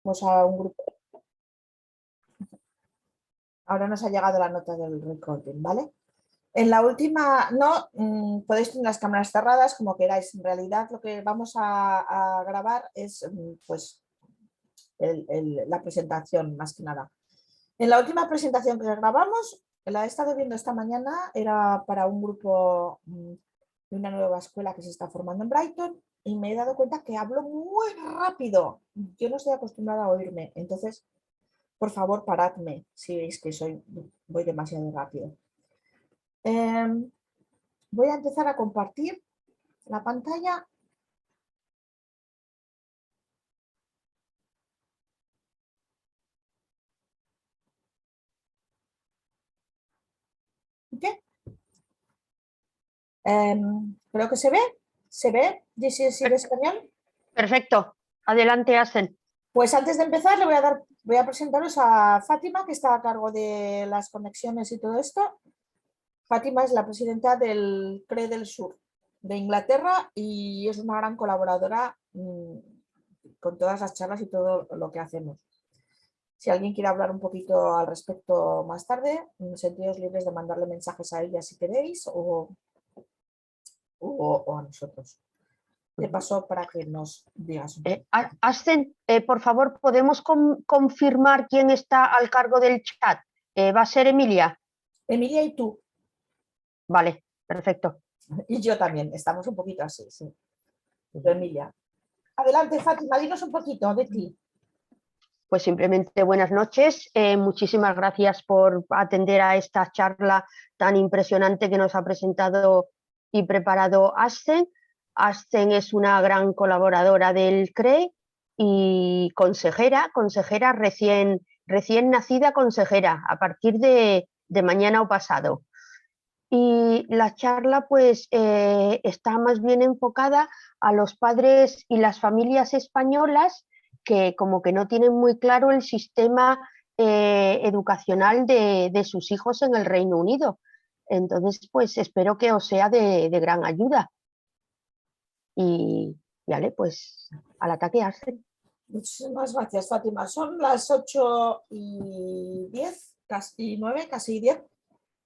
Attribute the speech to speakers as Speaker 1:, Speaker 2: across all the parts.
Speaker 1: Vamos a un grupo. Ahora nos ha llegado la nota del recording, ¿vale? En la última, no, podéis tener las cámaras cerradas como queráis. En realidad lo que vamos a grabar es pues la presentación más que nada. En la última presentación que grabamos, la he estado viendo esta mañana, era para un grupo de una nueva escuela que se está formando en Brighton y me he dado cuenta que hablo muy rápido. Yo no estoy acostumbrada a oírme, entonces por favor paradme si veis que voy demasiado rápido. Voy a empezar a compartir la pantalla. ¿Qué? Creo que se ve, GCSE de español.
Speaker 2: Perfecto, adelante, Asen.
Speaker 1: Pues antes de empezar voy a presentaros a Fátima, que está a cargo de las conexiones y todo esto. Fátima es la presidenta del CRE del Sur de Inglaterra y es una gran colaboradora con todas las charlas y todo lo que hacemos. Si alguien quiere hablar un poquito al respecto más tarde, sentidos libres de mandarle mensajes a ella si queréis o a nosotros. Te paso para que nos digas un poco.
Speaker 2: Asen, por favor, ¿podemos confirmar quién está al cargo del chat? ¿Va a ser Emilia?
Speaker 1: Emilia y tú.
Speaker 2: Vale, perfecto.
Speaker 1: Y yo también, estamos un poquito así, sí. Emilia. Adelante, Fátima, dinos un poquito de ti.
Speaker 2: Pues simplemente buenas noches. Muchísimas gracias por atender a esta charla tan impresionante que nos ha presentado y preparado Asen. Asen es una gran colaboradora del CRE y consejera recién nacida consejera a partir de mañana o pasado. Y la charla pues está más bien enfocada a los padres y las familias españolas que como que no tienen muy claro el sistema educacional de sus hijos en el Reino Unido. Entonces, pues espero que os sea de gran ayuda. Y vale, pues al ataque, Arsen.
Speaker 1: Muchísimas gracias, Fátima. Son las 8:10, casi 9, casi 10.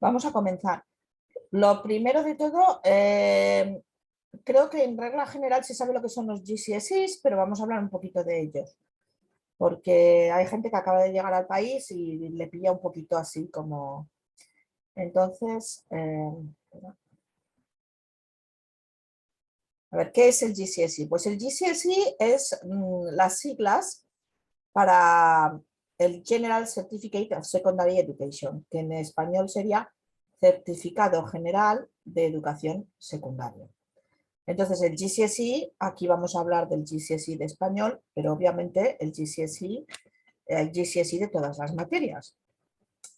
Speaker 1: Vamos a comenzar. Lo primero de todo, creo que en regla general se sabe lo que son los GCSEs, pero vamos a hablar un poquito de ellos. Porque hay gente que acaba de llegar al país y le pilla un poquito así como... Entonces, a ver, ¿qué es el GCSE? Pues el GCSE es las siglas para el General Certificate of Secondary Education, que en español sería Certificado General de Educación Secundaria. Entonces el GCSE, aquí vamos a hablar del GCSE de español, pero obviamente el GCSE de todas las materias.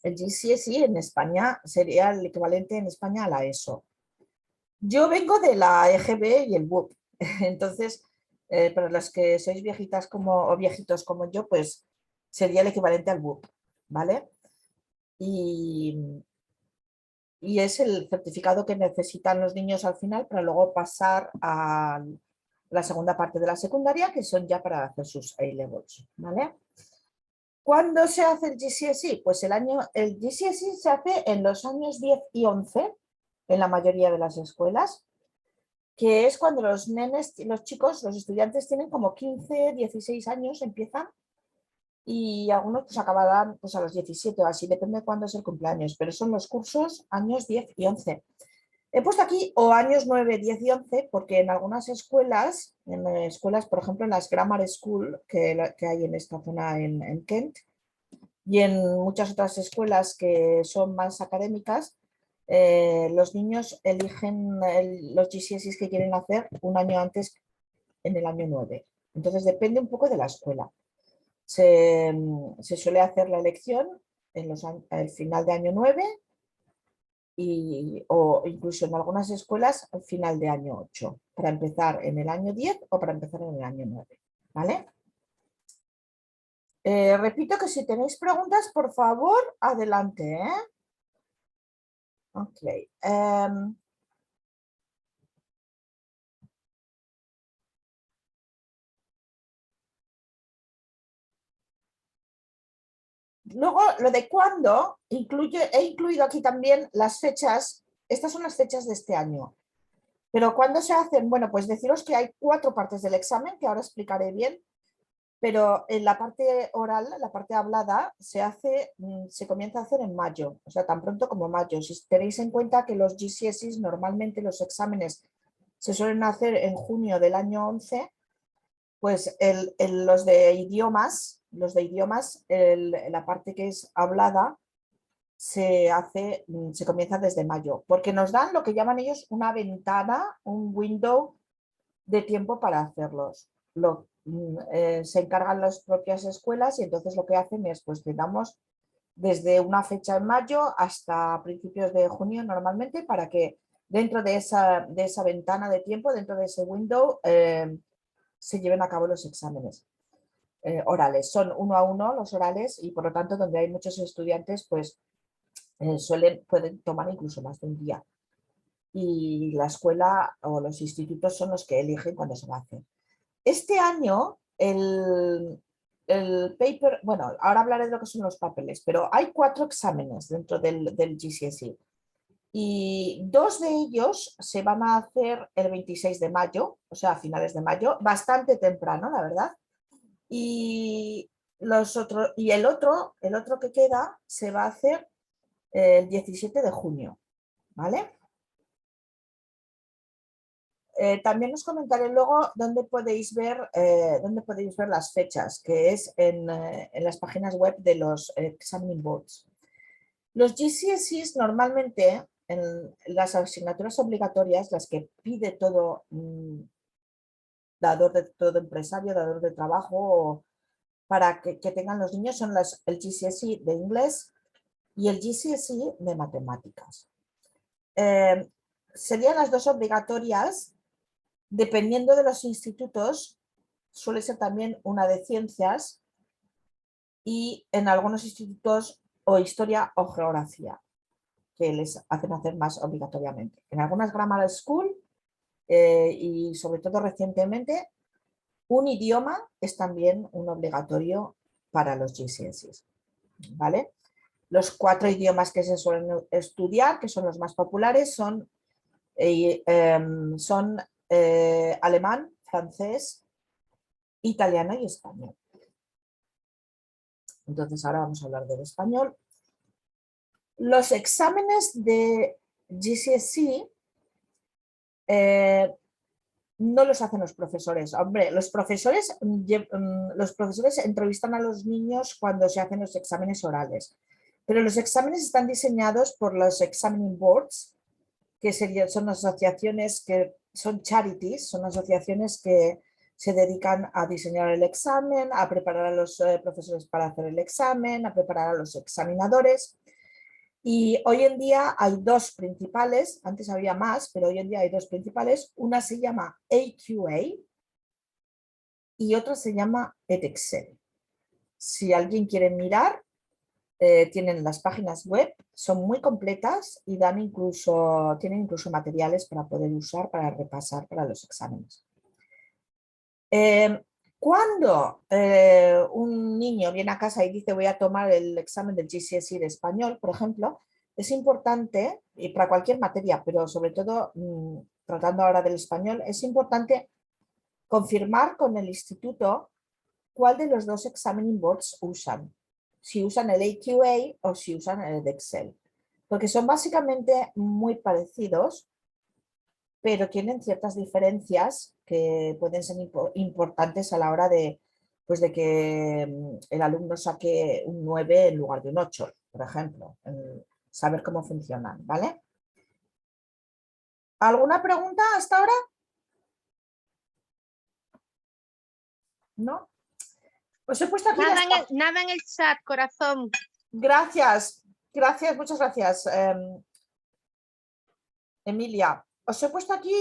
Speaker 1: El GCSE en España sería el equivalente en España a la ESO. Yo vengo de la EGB y el BUP, entonces para los que sois viejitas o viejitos como yo, pues sería el equivalente al BUP, ¿vale? Y es el certificado que necesitan los niños al final para luego pasar a la segunda parte de la secundaria, que son ya para hacer sus A-levels, ¿vale? ¿Cuándo se hace el GCSE? Pues el GCSE se hace en los años 10 y 11, en la mayoría de las escuelas, que es cuando los nenes, los chicos, los estudiantes tienen como 15, 16 años, empiezan, y algunos pues acabarán pues a los 17 o así, depende de cuándo es el cumpleaños, pero son los cursos años 10 y 11. He puesto aquí o años 9, 10 y 11 porque en algunas escuelas, por ejemplo en las Grammar School que hay en esta zona en Kent, y en muchas otras escuelas que son más académicas, los niños eligen los GCSEs que quieren hacer un año antes, en el año 9. Entonces depende un poco de la escuela. Se suele hacer la elección al final de año 9 o incluso en algunas escuelas al final de año 8, para empezar en el año 10 o para empezar en el año 9. ¿Vale? Repito que si tenéis preguntas, por favor, adelante. Ok. Luego, lo de cuándo, he incluido aquí también las fechas. Estas son las fechas de este año. Pero ¿cuándo se hacen? Bueno, pues deciros que hay 4 partes del examen, que ahora explicaré bien, pero en la parte oral, la parte hablada, se comienza a hacer en mayo, o sea, tan pronto como mayo. Si tenéis en cuenta que los GCSEs, normalmente los exámenes se suelen hacer en junio del año 11, pues los de idiomas, la parte que es hablada, se comienza desde mayo, porque nos dan lo que llaman ellos una ventana, un window de tiempo para hacerlos. Se encargan las propias escuelas y entonces lo que hacen es, pues, te damos desde una fecha en mayo hasta principios de junio normalmente, para que dentro de esa ventana de tiempo, dentro de ese window, se lleven a cabo los exámenes orales. Son 1 a 1 los orales y por lo tanto donde hay muchos estudiantes, pues pueden tomar incluso más de un día. Y la escuela o los institutos son los que eligen cuándo se va a hacer. Este año el paper, bueno, ahora hablaré de lo que son los papeles, pero hay 4 exámenes dentro del GCSE y 2 de ellos se van a hacer el 26 de mayo, o sea, a finales de mayo, bastante temprano, la verdad. Y, el otro que queda se va a hacer el 17 de junio, ¿vale? También os comentaré luego dónde podéis ver las fechas, que es en las páginas web de los examining boards. Los GCSEs normalmente, en las asignaturas obligatorias, las que pide todo dador de todo empresario, dador de trabajo, para que tengan los niños, son el GCSE de inglés y el GCSE de matemáticas. Serían las 2 obligatorias. Dependiendo de los institutos, suele ser también una de ciencias y en algunos institutos o historia o geografía, que les hacen hacer más obligatoriamente. En algunas grammar school y sobre todo recientemente, un idioma es también un obligatorio para los GCSEs, ¿vale? Los 4 idiomas que se suelen estudiar, que son los más populares, son alemán, francés, italiano y español. Entonces ahora vamos a hablar del español. Los exámenes de GCSE no los hacen los profesores. Hombre, los profesores entrevistan a los niños cuando se hacen los exámenes orales, pero los exámenes están diseñados por los examining boards, que son asociaciones que son charities, son asociaciones que se dedican a diseñar el examen, a preparar a los profesores para hacer el examen, a preparar a los examinadores. Y hoy en día hay 2 principales, antes había más, pero hoy en día hay 2 principales. Una se llama AQA y otra se llama Edexcel. Si alguien quiere mirar, tienen las páginas web, son muy completas y tienen incluso materiales para poder usar, para repasar para los exámenes. Cuando un niño viene a casa y dice voy a tomar el examen del GCSE de español, por ejemplo, es importante, y para cualquier materia, pero sobre todo tratando ahora del español, es importante confirmar con el instituto cuál de los 2 examining boards usan. Si usan el AQA o si usan el Edexcel. Porque son básicamente muy parecidos, pero tienen ciertas diferencias que pueden ser importantes a la hora de, pues de que el alumno saque un 9 en lugar de un 8, por ejemplo. Saber cómo funcionan, ¿vale? ¿Alguna pregunta hasta ahora? ¿No? Os he puesto aquí
Speaker 3: nada en el chat, corazón.
Speaker 1: Gracias, muchas gracias, Emilia. Os he puesto aquí,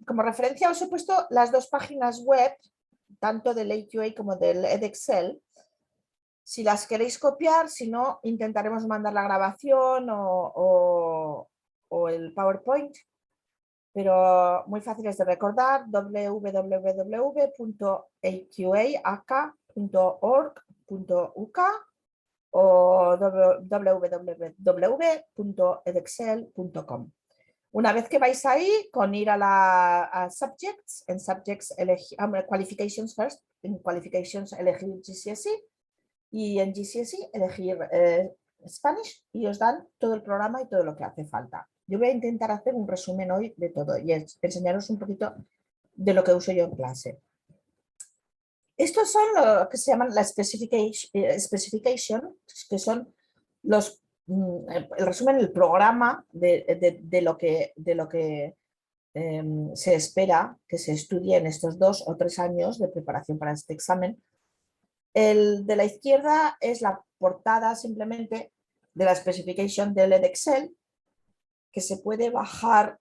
Speaker 1: como referencia, os he puesto las 2 páginas web, tanto del AQA como del Edexcel. Si las queréis copiar, si no, intentaremos mandar la grabación o el PowerPoint, pero muy fáciles de recordar: www.aqaa.org.uk o www.edexcel.com. Una vez que vais ahí, con ir a Subjects, en Subjects Qualifications first, en Qualifications elegir GCSE y en GCSE elegir Spanish y os dan todo el programa y todo lo que hace falta. Yo voy a intentar hacer un resumen hoy de todo y enseñaros un poquito de lo que uso yo en clase. Estos son lo que se llaman las specification, que son el resumen, el programa de lo que se espera que se estudie en estos 2 o 3 años de preparación para este examen. El de la izquierda es la portada simplemente de la specification del Edexcel, que se puede bajar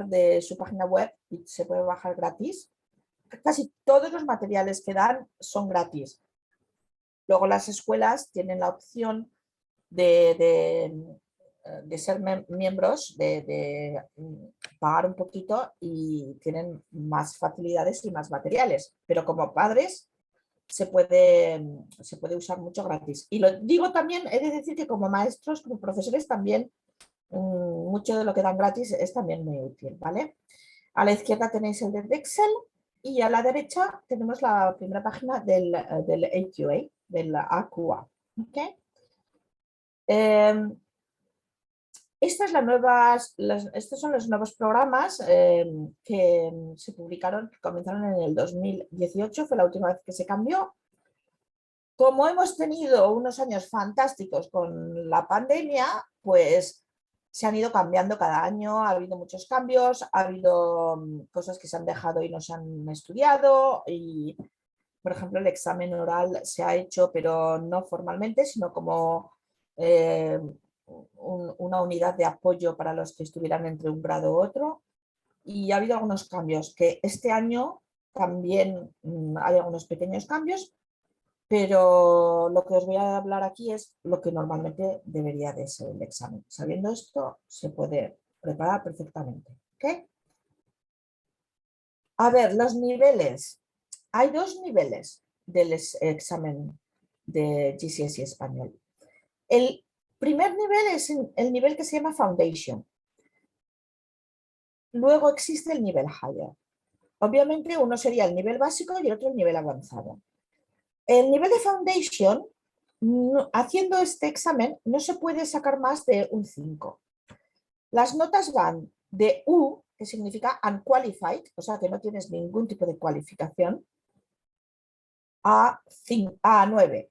Speaker 1: de su página web y se puede bajar gratis. Casi todos los materiales que dan son gratis. Luego las escuelas tienen la opción de ser miembros, de pagar un poquito y tienen más facilidades y más materiales. Pero como padres se puede usar mucho gratis. Y lo digo también, he de decir que como maestros, como profesores también, mucho de lo que dan gratis es también muy útil, ¿vale? A la izquierda tenéis el de Excel y a la derecha tenemos la primera página del AQA, del AQA. ¿Okay? Estos son los nuevos programas que se publicaron, que comenzaron en el 2018, fue la última vez que se cambió. Como hemos tenido unos años fantásticos con la pandemia, pues se han ido cambiando cada año, ha habido muchos cambios, ha habido cosas que se han dejado y no se han estudiado y, por ejemplo, el examen oral se ha hecho, pero no formalmente, sino como una unidad de apoyo para los que estuvieran entre un grado u otro. Y ha habido algunos cambios, que este año también hay algunos pequeños cambios, pero lo que os voy a hablar aquí es lo que normalmente debería de ser el examen. Sabiendo esto, se puede preparar perfectamente. ¿Okay? A ver, los niveles. Hay 2 niveles del examen de GCSE español. El primer nivel es el nivel que se llama Foundation. Luego existe el nivel Higher. Obviamente uno sería el nivel básico y el otro el nivel avanzado. El nivel de Foundation, haciendo este examen, no se puede sacar más de un 5. Las notas van de U, que significa Unqualified, o sea que no tienes ningún tipo de cualificación, a 9.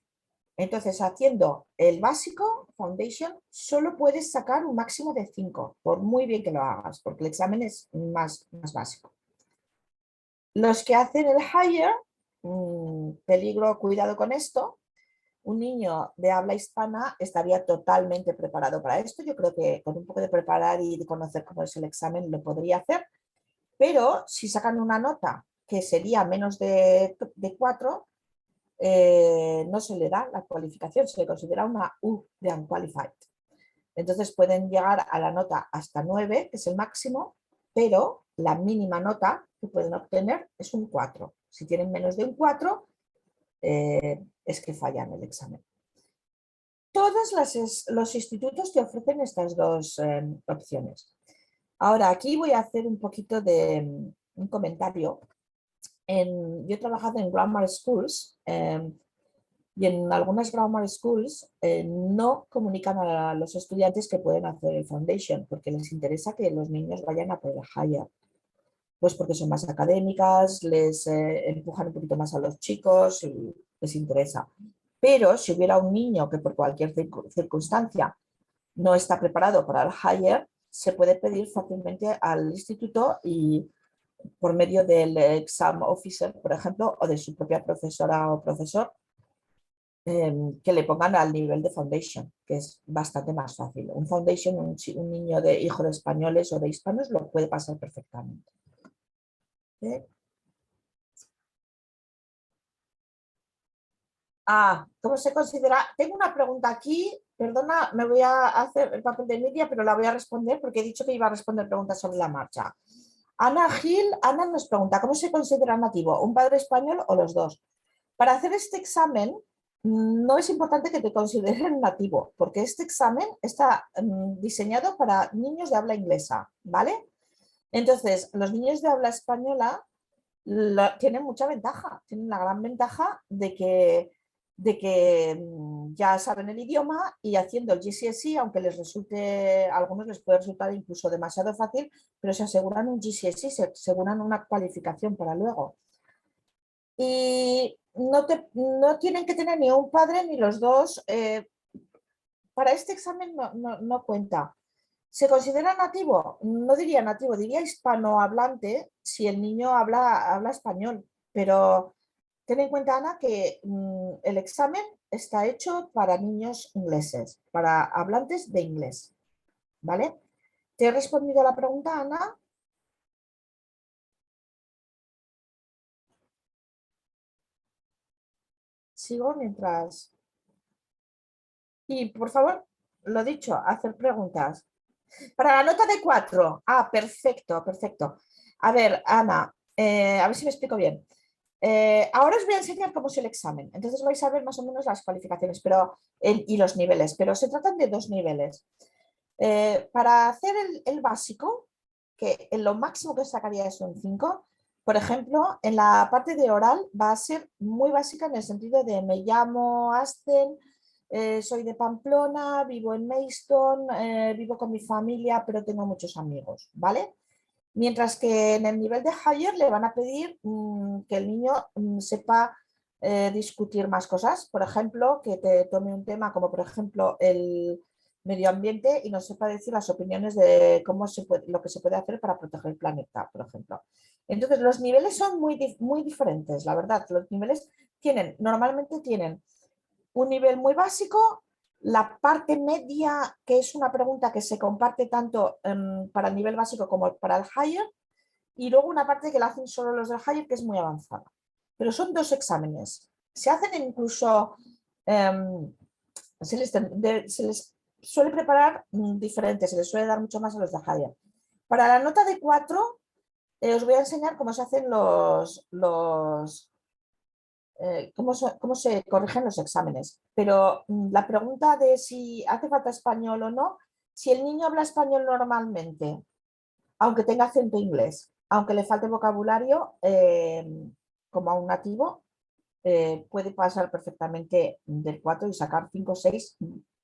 Speaker 1: Entonces, haciendo el básico, Foundation, solo puedes sacar un máximo de 5, por muy bien que lo hagas, porque el examen es más básico. Los que hacen el Higher, peligro, cuidado con esto, un niño de habla hispana estaría totalmente preparado para esto. Yo creo que con un poco de preparar y de conocer cómo es el examen lo podría hacer, pero si sacan una nota que sería menos de 4, no se le da la cualificación, se le considera una U de Unqualified. Entonces pueden llegar a la nota hasta 9, que es el máximo, pero la mínima nota que pueden obtener es un 4. Si tienen menos de un 4, es que fallan el examen. Todos los institutos te ofrecen estas 2 opciones. Ahora, aquí voy a hacer un poquito de un comentario. Yo he trabajado en grammar schools y en algunas grammar schools no comunican a los estudiantes que pueden hacer el foundation porque les interesa que los niños vayan a por el higher. Pues porque son más académicas, les empujan un poquito más a los chicos y les interesa. Pero si hubiera un niño que por cualquier circunstancia no está preparado para el higher, se puede pedir fácilmente al instituto y por medio del exam officer, por ejemplo, o de su propia profesora o profesor, que le pongan al nivel de foundation, que es bastante más fácil. Un foundation, un niño hijo de españoles o de hispanos lo puede pasar perfectamente. ¿Sí? ¿Cómo se considera? Tengo una pregunta aquí, perdona, me voy a hacer el papel de Nidia, pero la voy a responder porque he dicho que iba a responder preguntas sobre la marcha. Ana nos pregunta, ¿cómo se considera nativo? ¿Un padre español o los dos? Para hacer este examen no es importante que te consideren nativo, porque este examen está diseñado para niños de habla inglesa, ¿vale? Entonces, los niños de habla española tienen mucha ventaja, tienen la gran ventaja de que ya saben el idioma y haciendo el GCSE, aunque les resulte, a algunos les puede resultar incluso demasiado fácil, pero se aseguran un GCSE, se aseguran una cualificación para luego. Y no tienen que tener ni un padre ni los dos. Para este examen no cuenta. ¿Se considera nativo? No diría nativo, diría hispanohablante si el niño habla español. Pero ten en cuenta, Ana, que el examen está hecho para niños ingleses, para hablantes de inglés. ¿Vale? ¿Te he respondido a la pregunta, Ana? Sigo mientras... Y por favor, lo dicho, hacer preguntas. Para la nota de 4. Ah, perfecto, perfecto. A ver, Ana, a ver si me explico bien. Ahora os voy a enseñar cómo es el examen. Entonces vais a ver más o menos las cualificaciones y los niveles, pero se tratan de 2 niveles. Para hacer el básico, que lo máximo que sacaría es un 5, por ejemplo, en la parte de oral va a ser muy básica en el sentido de me llamo Asten, soy de Pamplona, vivo en Maidstone, vivo con mi familia, pero tengo muchos amigos, ¿vale? Mientras que en el nivel de Higher le van a pedir que el niño sepa discutir más cosas. Por ejemplo, que te tome un tema como por ejemplo el medio ambiente y nos sepa decir las opiniones de lo que se puede hacer para proteger el planeta, por ejemplo. Entonces, los niveles son muy diferentes, la verdad. Los niveles normalmente tienen un nivel muy básico, la parte media, que es una pregunta que se comparte tanto para el nivel básico como para el higher, y luego una parte que la hacen solo los del higher, que es muy avanzada. Pero son 2 exámenes. Se hacen incluso, se les suele preparar diferentes, se les suele dar mucho más a los de higher. Para la nota de 4, os voy a enseñar cómo se hacen cómo se corrigen los exámenes. Pero la pregunta de si hace falta español o no, si el niño habla español normalmente, aunque tenga acento inglés, aunque le falte vocabulario, como a un nativo, puede pasar perfectamente del 4 y sacar 5 o 6.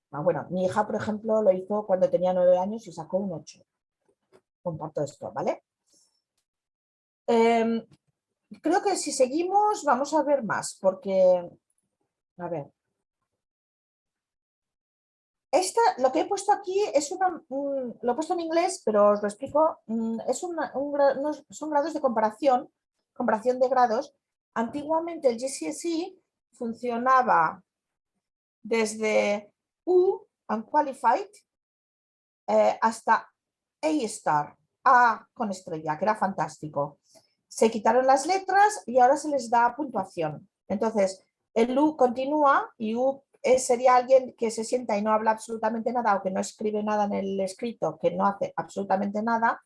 Speaker 1: Bueno, mi hija, por ejemplo, lo hizo cuando tenía 9 años y sacó un 8. Comparto esto, ¿vale? Creo que si seguimos vamos a ver más, porque, a ver, lo que he puesto aquí es lo he puesto en inglés, pero os lo explico, son grados de comparación de grados. Antiguamente el GCSE funcionaba desde U, Unqualified, hasta A-Star, A con estrella, que era fantástico. Se quitaron las letras y ahora se les da puntuación. Entonces, el U continúa y U sería alguien que se sienta y no habla absolutamente nada o que no escribe nada en el escrito, que no hace absolutamente nada.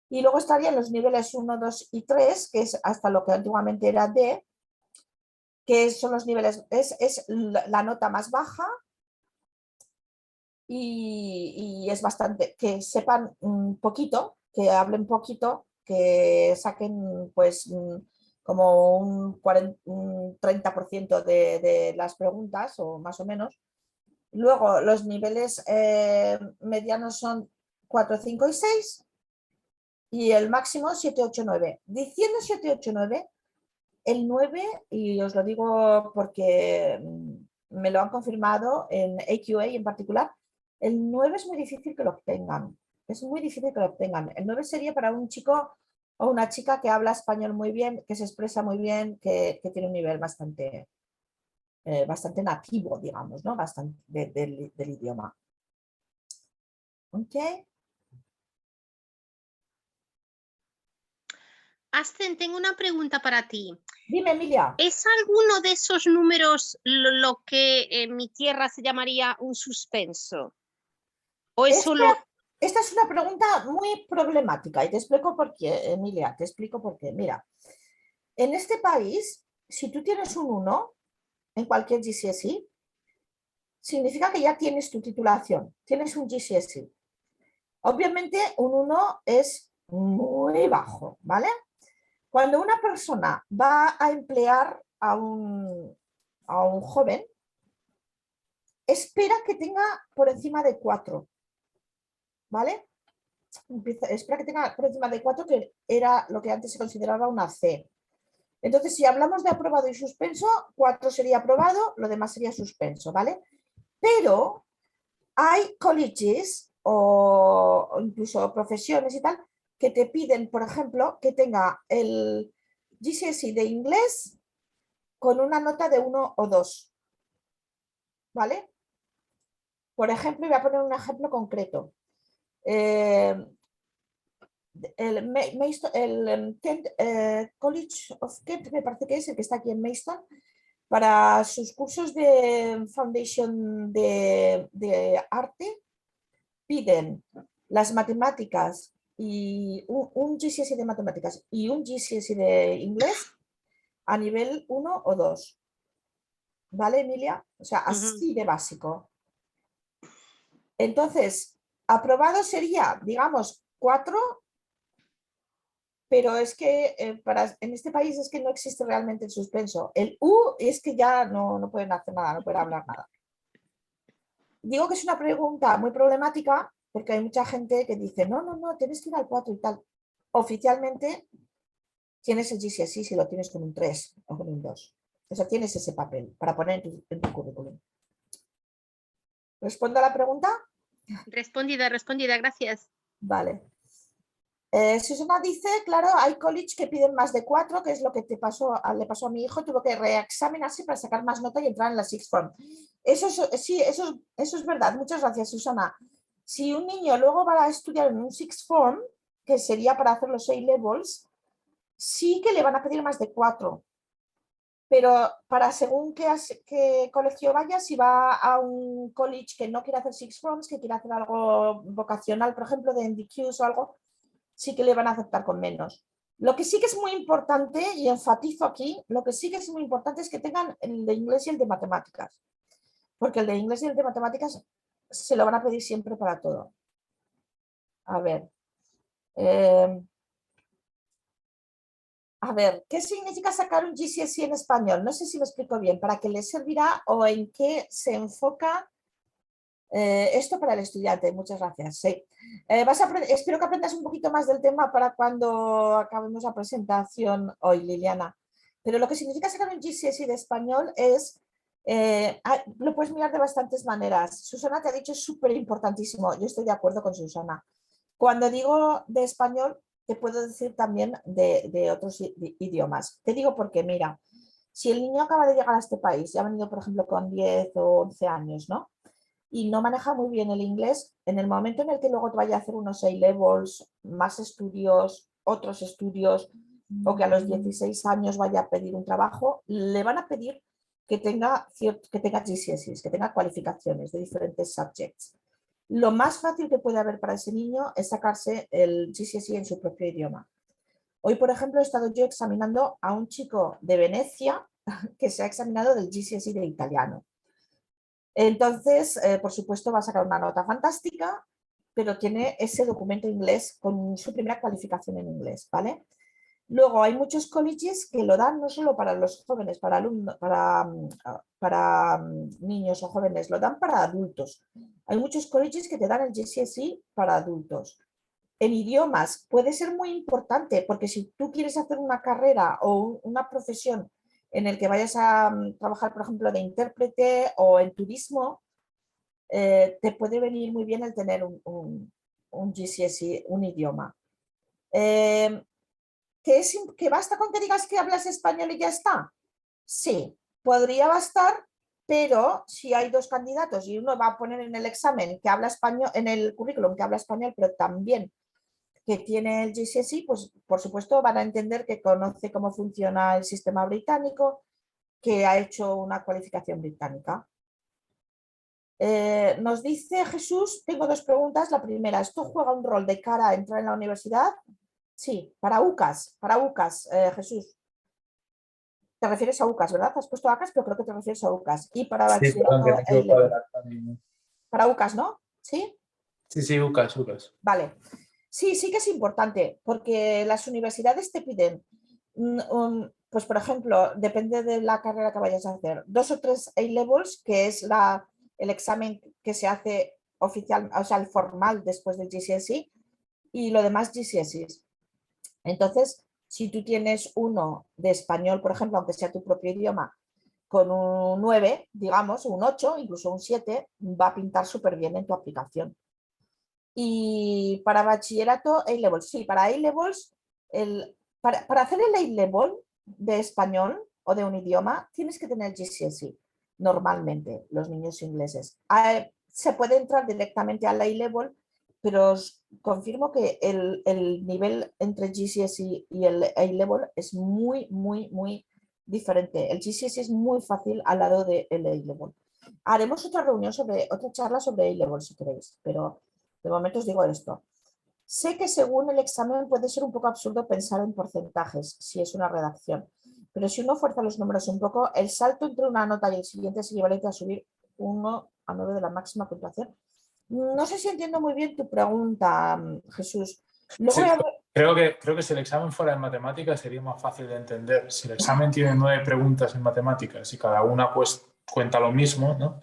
Speaker 1: Y luego estarían los niveles 1, 2 y 3, que es hasta lo que antiguamente era D, que son los niveles, es la nota más baja y es bastante, que sepan un poquito, que hablen poquito, que saquen pues como un 30% de las preguntas o más o menos. Luego los niveles medianos son 4, 5 y 6 y el máximo 7, 8, 9. Diciendo 7, 8, 9, el 9, y os lo digo porque me lo han confirmado en AQA en particular, el 9 es muy difícil que lo obtengan. Es muy difícil que lo obtengan. El 9 sería para un chico o una chica que habla español muy bien, que se expresa muy bien, que tiene un nivel bastante nativo, digamos, ¿no? Bastante del idioma. ¿Ok?
Speaker 3: Asten, tengo una pregunta para ti.
Speaker 1: Dime, Emilia.
Speaker 3: ¿Es alguno de esos números lo que en mi tierra se llamaría un suspenso? ¿O es solo...?
Speaker 1: Esta es una pregunta muy problemática y te explico por qué, Emilia, te explico por qué. Mira, en este país, si tú tienes un 1, en cualquier GCSE, significa que ya tienes tu titulación, tienes un GCSE. Obviamente un 1 es muy bajo, ¿vale? Cuando una persona va a emplear a un joven, espera que tenga por encima de 4, ¿vale? Espera que tenga por encima de 4, que era lo que antes se consideraba una C. Entonces, si hablamos de aprobado y suspenso, 4 sería aprobado, lo demás sería suspenso, ¿vale? Pero hay colleges o incluso profesiones y tal que te piden, por ejemplo, que tenga el GCSE de inglés con una nota de 1 o 2, ¿vale? Por ejemplo, voy a poner un ejemplo concreto. El Kent, College of Kent, me parece que es el que está aquí en Maidstone, para sus cursos de Foundation de arte, piden las matemáticas y un GCSE de matemáticas y un GCSE de inglés a nivel 1 o 2. ¿Vale, Emilia? O sea, así de básico. Entonces, aprobado sería, digamos, 4, pero es que en este país es que no existe realmente el suspenso. El U es que ya no pueden hacer nada, no pueden hablar nada. Digo que es una pregunta muy problemática porque hay mucha gente que dice, no, tienes que ir al 4 y tal. Oficialmente tienes el GCSE si lo tienes con un 3 o con un 2. O sea, tienes ese papel para poner en tu currículum. ¿Respondo a la pregunta?
Speaker 3: Respondida, gracias.
Speaker 1: Vale. Susana dice, claro, hay college que piden más de 4, que es lo que le pasó a mi hijo, tuvo que reexaminarse para sacar más nota y entrar en la sixth form. Eso es verdad, muchas gracias, Susana. Si un niño luego va a estudiar en un sixth form, que sería para hacer los A-levels, sí que le van a pedir más de 4. Pero para según qué colegio vaya, si va a un college que no quiere hacer sixth forms, que quiere hacer algo vocacional, por ejemplo, de NDQs o algo, sí que le van a aceptar con menos. Lo que sí que es muy importante, y enfatizo aquí, lo que sí que es muy importante es que tengan el de inglés y el de matemáticas. Porque el de inglés y el de matemáticas se lo van a pedir siempre para todo. A ver. ¿Qué significa sacar un GCSE en español? No sé si me explico bien. ¿Para qué le servirá o en qué se enfoca esto para el estudiante? Muchas gracias. Sí. Espero que aprendas un poquito más del tema para cuando acabemos la presentación hoy, Liliana. Pero lo que significa sacar un GCSE de español es, lo puedes mirar de bastantes maneras. Susana te ha dicho, es súper importantísimo. Yo estoy de acuerdo con Susana. Cuando digo de español, te puedo decir también de otros idiomas. Te digo porque, mira, si el niño acaba de llegar a este país, ya ha venido, por ejemplo, con 10 o 11 años, ¿no? Y no maneja muy bien el inglés, en el momento en el que luego te vaya a hacer unos A-levels, más estudios, otros estudios, o que a los 16 años vaya a pedir un trabajo, le van a pedir que tenga GCSEs, que tenga cualificaciones de diferentes subjects. Lo más fácil que puede haber para ese niño es sacarse el GCSE en su propio idioma. Hoy, por ejemplo, he estado yo examinando a un chico de Venecia que se ha examinado del GCSE de italiano. Entonces, por supuesto, va a sacar una nota fantástica, pero tiene ese documento inglés con su primera cualificación en inglés, ¿vale? Luego, hay muchos colleges que lo dan no solo para los jóvenes, para niños o jóvenes, lo dan para adultos. Hay muchos colleges que te dan el GCSE para adultos. En idiomas puede ser muy importante porque si tú quieres hacer una carrera o una profesión en el que vayas a trabajar, por ejemplo, de intérprete o en turismo, te puede venir muy bien el tener un GCSE, un idioma. ¿Que basta con que digas que hablas español y ya está? Sí, podría bastar, pero si hay dos candidatos y uno va a poner en el examen que habla español, en el currículum que habla español, pero también que tiene el GCSE, pues por supuesto van a entender que conoce cómo funciona el sistema británico, que ha hecho una cualificación británica. Nos dice Jesús, tengo dos preguntas. La primera, ¿esto juega un rol de cara a entrar en la universidad? Sí, para UCAS, Jesús. Te refieres a UCAS, ¿verdad? Has puesto ACAS, pero creo que te refieres a UCAS. Y para
Speaker 4: Sí, perdón, que me he
Speaker 1: bachillerato
Speaker 4: equivocado de
Speaker 1: A-Level.
Speaker 4: la también.
Speaker 1: Para UCAS, ¿no? ¿Sí?
Speaker 4: Sí, UCAS, UCAS.
Speaker 1: Vale. Sí, sí que es importante, porque las universidades te piden, pues por ejemplo, depende de la carrera que vayas a hacer, 2 o 3 A-Levels, que es el examen que se hace oficial, o sea, el formal después del GCSE, y lo demás GCSEs. Entonces, si tú tienes uno de español, por ejemplo, aunque sea tu propio idioma, con un 9, digamos, un 8, incluso un 7, va a pintar súper bien en tu aplicación. Y para bachillerato, A-Levels, sí, para A-Levels, para hacer el A-Level de español o de un idioma, tienes que tener GCSE, normalmente, los niños ingleses. Se puede entrar directamente al A-Level, pero os confirmo que el nivel entre GCSE y el A-Level es muy, muy, muy diferente. El GCSE es muy fácil al lado del A-Level. Haremos otra reunión otra charla sobre A-Level si queréis, pero de momento os digo esto. Sé que según el examen puede ser un poco absurdo pensar en porcentajes si es una redacción, pero si uno fuerza los números un poco, el salto entre una nota y el siguiente es equivalente a subir 1 a 9 de la máxima puntuación. No sé si entiendo muy bien tu pregunta, Jesús. Luego
Speaker 4: Sí, creo que si el examen fuera en matemáticas sería más fácil de entender. Si el examen tiene 9 preguntas en matemáticas y cada una pues cuenta lo mismo, ¿no?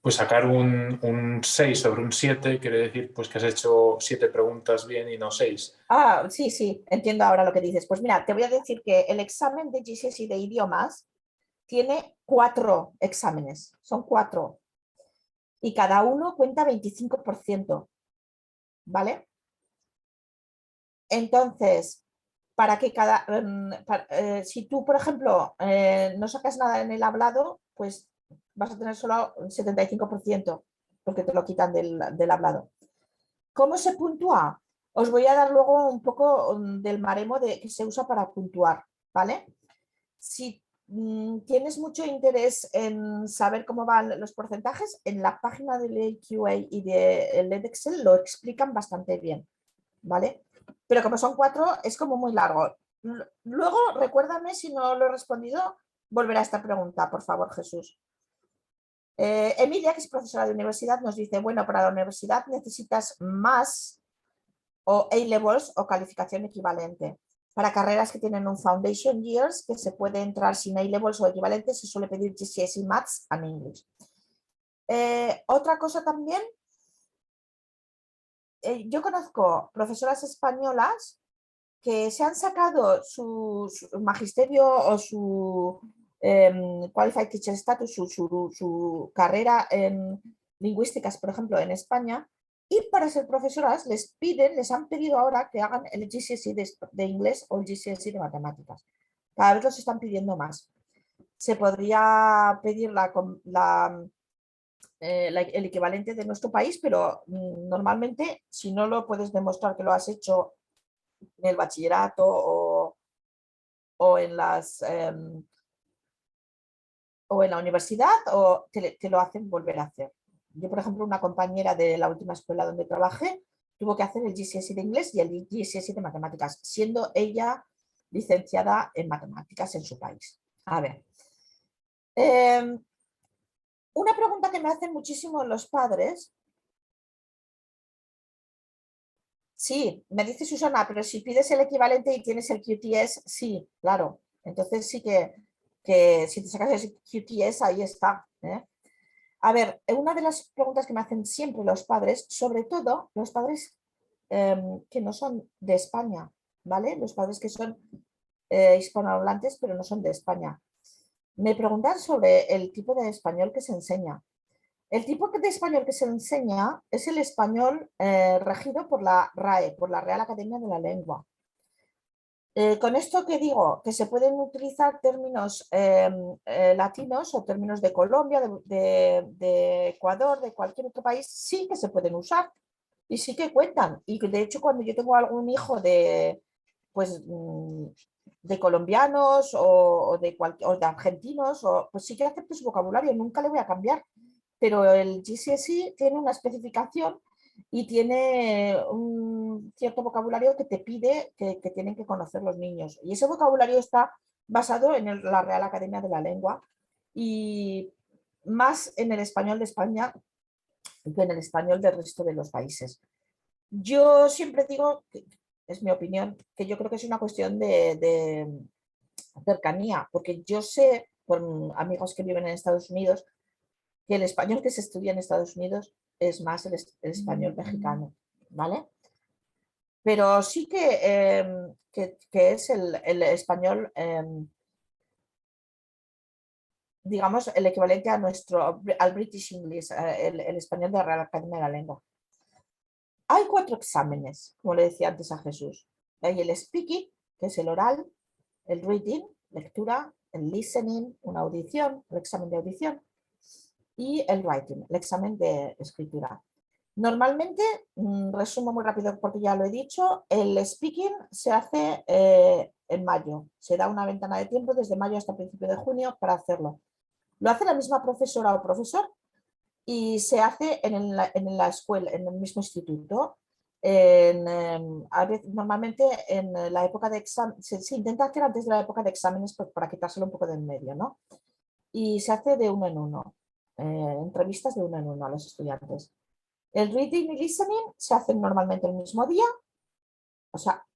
Speaker 4: Pues sacar un 6 sobre un 7 quiere decir pues que has hecho 7 preguntas bien y no 6.
Speaker 1: Sí, sí, entiendo ahora lo que dices. Pues mira, te voy a decir que el examen de GCSE de idiomas tiene 4 exámenes, son 4, y cada uno cuenta 25%, ¿vale? Entonces, para que si tú, por ejemplo, no sacas nada en el hablado, pues vas a tener solo un 75%, porque te lo quitan del hablado. ¿Cómo se puntúa? Os voy a dar luego un poco del baremo que se usa para puntuar, ¿vale? Si tienes mucho interés en saber cómo van los porcentajes, en la página del AQA y del Edexcel lo explican bastante bien, ¿vale? Pero como son 4, es como muy largo. Luego, recuérdame si no lo he respondido, volver a esta pregunta, por favor, Jesús. Emilia, que es profesora de universidad, nos dice, bueno, para la universidad necesitas más o A-Levels o calificación equivalente. Para carreras que tienen un Foundation Years, que se puede entrar sin A-Levels o equivalente, se suele pedir GCSE Maths and English. Otra cosa también, yo conozco profesoras españolas que se han sacado su magisterio o su Qualified Teacher Status, su carrera en lingüísticas, por ejemplo, en España, y para ser profesoras les han pedido ahora que hagan el GCSE de inglés o el GCSE de matemáticas. Cada vez los están pidiendo más. Se podría pedir el equivalente de nuestro país, pero normalmente, si no lo puedes demostrar que lo has hecho en el bachillerato o en o en la universidad, o te lo hacen volver a hacer. Yo, por ejemplo, una compañera de la última escuela donde trabajé tuvo que hacer el GCSE de inglés y el GCSE de matemáticas, siendo ella licenciada en matemáticas en su país. A ver. Una pregunta que me hacen muchísimo los padres. Sí, me dice Susana, pero si pides el equivalente y tienes el QTS, sí, claro. Entonces sí que si te sacas el QTS, ahí está. A ver, una de las preguntas que me hacen siempre los padres, sobre todo los padres que no son de España, ¿vale? Los padres que son hispanohablantes, pero no son de España. Me preguntan sobre el tipo de español que se enseña. El tipo de español que se enseña es el español regido por la RAE, por la Real Academia de la Lengua. Con esto que digo, que se pueden utilizar términos latinos o términos de Colombia, de Ecuador, de cualquier otro país, sí que se pueden usar y sí que cuentan. Y de hecho, cuando yo tengo algún hijo pues, de colombianos o de argentinos, pues sí que acepto su vocabulario, nunca le voy a cambiar. Pero el GCSE tiene una especificación y tiene un cierto vocabulario que te pide que tienen que conocer los niños. Y ese vocabulario está basado en la Real Academia de la Lengua y más en el español de España que en el español del resto de los países. Yo siempre digo, es mi opinión, que yo creo que es una cuestión de cercanía, porque yo sé por amigos que viven en Estados Unidos que el español que se estudia en Estados Unidos es más el español mexicano, ¿vale? Pero sí que es el español, digamos, el equivalente a al British English, el español de la Real Academia de la Lengua. Hay 4 exámenes, como le decía antes a Jesús. Hay el speaking, que es el oral, el reading, lectura, el listening, una audición, el examen de audición, y el writing, el examen de escritura. Normalmente, resumo muy rápido porque ya lo he dicho, el speaking se hace en mayo. Se da una ventana de tiempo desde mayo hasta principio de junio para hacerlo. Lo hace la misma profesora o profesor y se hace en la escuela, en el mismo instituto. Normalmente en la época de examen, se intenta hacer antes de la época de exámenes para quitárselo un poco de en medio, ¿no? Y se hace de uno en uno, entrevistas de uno en uno a los estudiantes. El reading y listening se hacen normalmente el mismo día, o sea,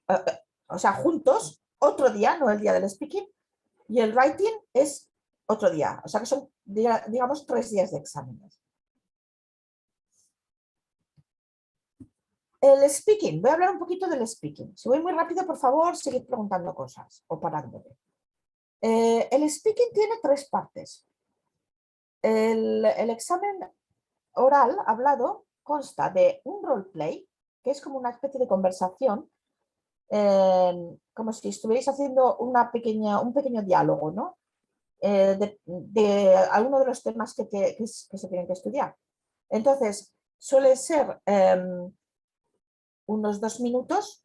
Speaker 1: juntos, otro día, no el día del speaking, y el writing es otro día, o sea que son, digamos, 3 días de exámenes. El speaking, voy a hablar un poquito del speaking. Si voy muy rápido, por favor, seguid preguntando cosas o parándome. El speaking tiene 3 partes. El examen oral hablado consta de un roleplay, que es como una especie de conversación, como si estuvierais haciendo un pequeño diálogo, ¿no? De alguno de los temas que se tienen que estudiar. Entonces, suele ser unos 2 minutos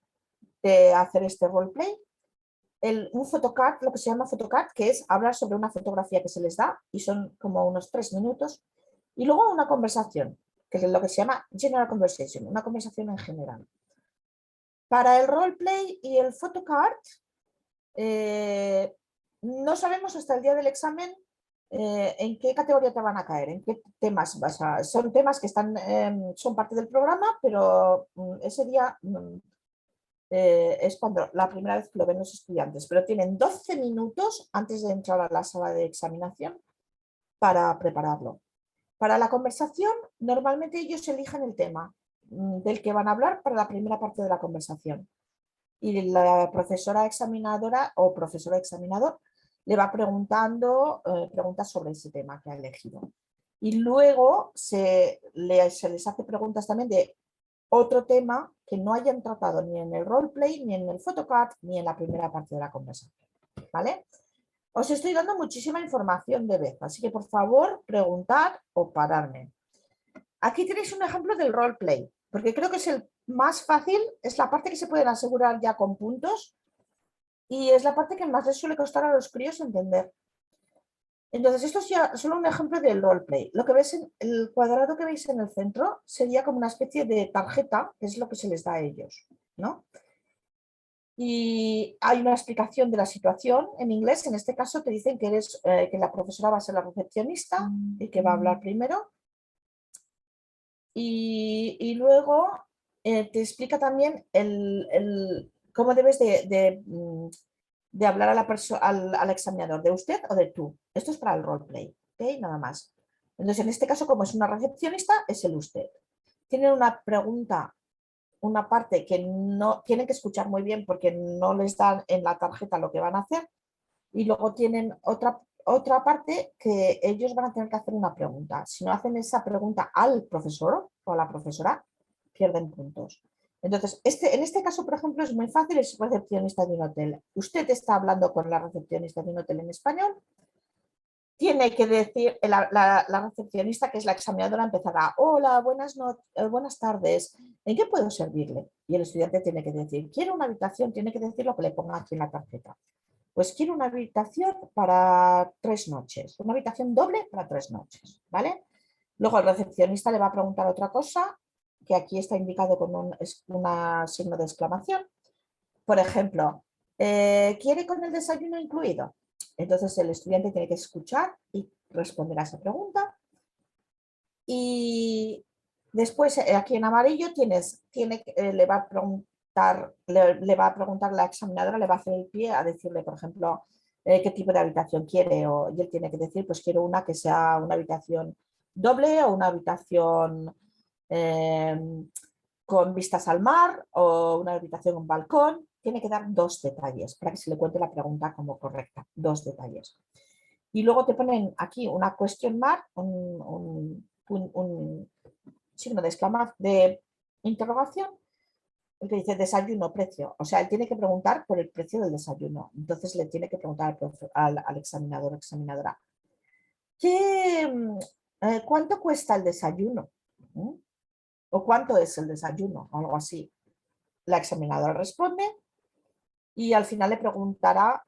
Speaker 1: de hacer este roleplay. Un photocard, lo que se llama photocard, que es hablar sobre una fotografía que se les da, y son como unos 3 minutos. Y luego una conversación, que es lo que se llama general conversation, una conversación en general. Para el roleplay y el photocard, no sabemos hasta el día del examen en qué categoría te van a caer, en qué temas vas a... Son temas que son parte del programa, pero ese día es cuando la primera vez que lo ven los estudiantes, pero tienen 12 minutos antes de entrar a la sala de examinación para prepararlo. Para la conversación, normalmente ellos eligen el tema del que van a hablar para la primera parte de la conversación. Y la profesora examinadora o profesora examinador le va preguntando preguntas sobre ese tema que ha elegido. Y luego se les hace preguntas también de otro tema que no hayan tratado ni en el roleplay, ni en el photocard, ni en la primera parte de la conversación. ¿Vale? Os estoy dando muchísima información de vez, así que por favor preguntad o pararme. Aquí tenéis un ejemplo del roleplay, porque creo que es el más fácil, es la parte que se pueden asegurar ya con puntos y es la parte que más les suele costar a los críos entender. Entonces, esto es ya solo un ejemplo del roleplay. Lo que veis el cuadrado que veis en el centro sería como una especie de tarjeta, que es lo que se les da a ellos, ¿no? Y hay una explicación de la situación en inglés. En este caso te dicen que la profesora va a ser la recepcionista y que va a hablar primero. Y luego te explica también cómo debes de hablar al examinador, de usted o de tú. Esto es para el roleplay, ¿ok? Nada más. Entonces, en este caso, como es una recepcionista, es el usted. Tienen una pregunta, una parte que no tienen que escuchar muy bien porque no les dan en la tarjeta lo que van a hacer, y luego tienen otra parte que ellos van a tener que hacer una pregunta. Si no hacen esa pregunta al profesor o a la profesora, pierden puntos. Entonces, en este caso, por ejemplo, es muy fácil, es recepcionista de un hotel. Usted está hablando con la recepcionista de un hotel en español. Tiene que decir, la recepcionista, que es la examinadora, empezará: hola, buenas tardes, ¿en qué puedo servirle? Y el estudiante tiene que decir: quiero una habitación, tiene que decir lo que le ponga aquí en la tarjeta. Pues quiero una habitación para 3 noches, una habitación doble para 3 noches, ¿vale? Luego el recepcionista le va a preguntar otra cosa, que aquí está indicado con un signo de exclamación. Por ejemplo, ¿Quiere con el desayuno incluido? Entonces el estudiante tiene que escuchar y responder a esa pregunta. Y después aquí en amarillo le va a preguntar, le va a preguntar la examinadora, le va a hacer el pie a decirle, por ejemplo, qué tipo de habitación quiere, y él tiene que decir, pues quiero una que sea una habitación doble o una habitación con vistas al mar o una habitación con balcón. Tiene que dar 2 detalles para que se le cuente la pregunta como correcta, 2 detalles. Y luego te ponen aquí una question mark, un signo de exclamación, de interrogación, el que dice desayuno, precio. O sea, él tiene que preguntar por el precio del desayuno. Entonces le tiene que preguntar al examinador o examinadora, ¿cuánto cuesta el desayuno? ¿O cuánto es el desayuno? O algo así. La examinadora responde y al final le preguntará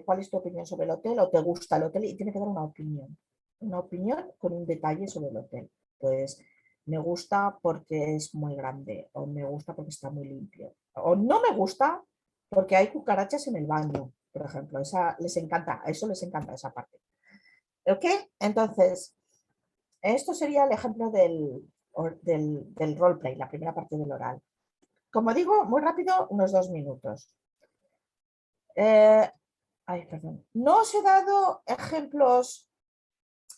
Speaker 1: cuál es tu opinión sobre el hotel, o te gusta el hotel, y tiene que dar una opinión con un detalle sobre el hotel. Pues me gusta porque es muy grande, o me gusta porque está muy limpio, o no me gusta porque hay cucarachas en el baño, por ejemplo. A eso les encanta esa parte. ¿Ok? Entonces, esto sería el ejemplo del roleplay, la primera parte del oral. Como digo, muy rápido, unos 2 minutos. Perdón. No os he dado ejemplos,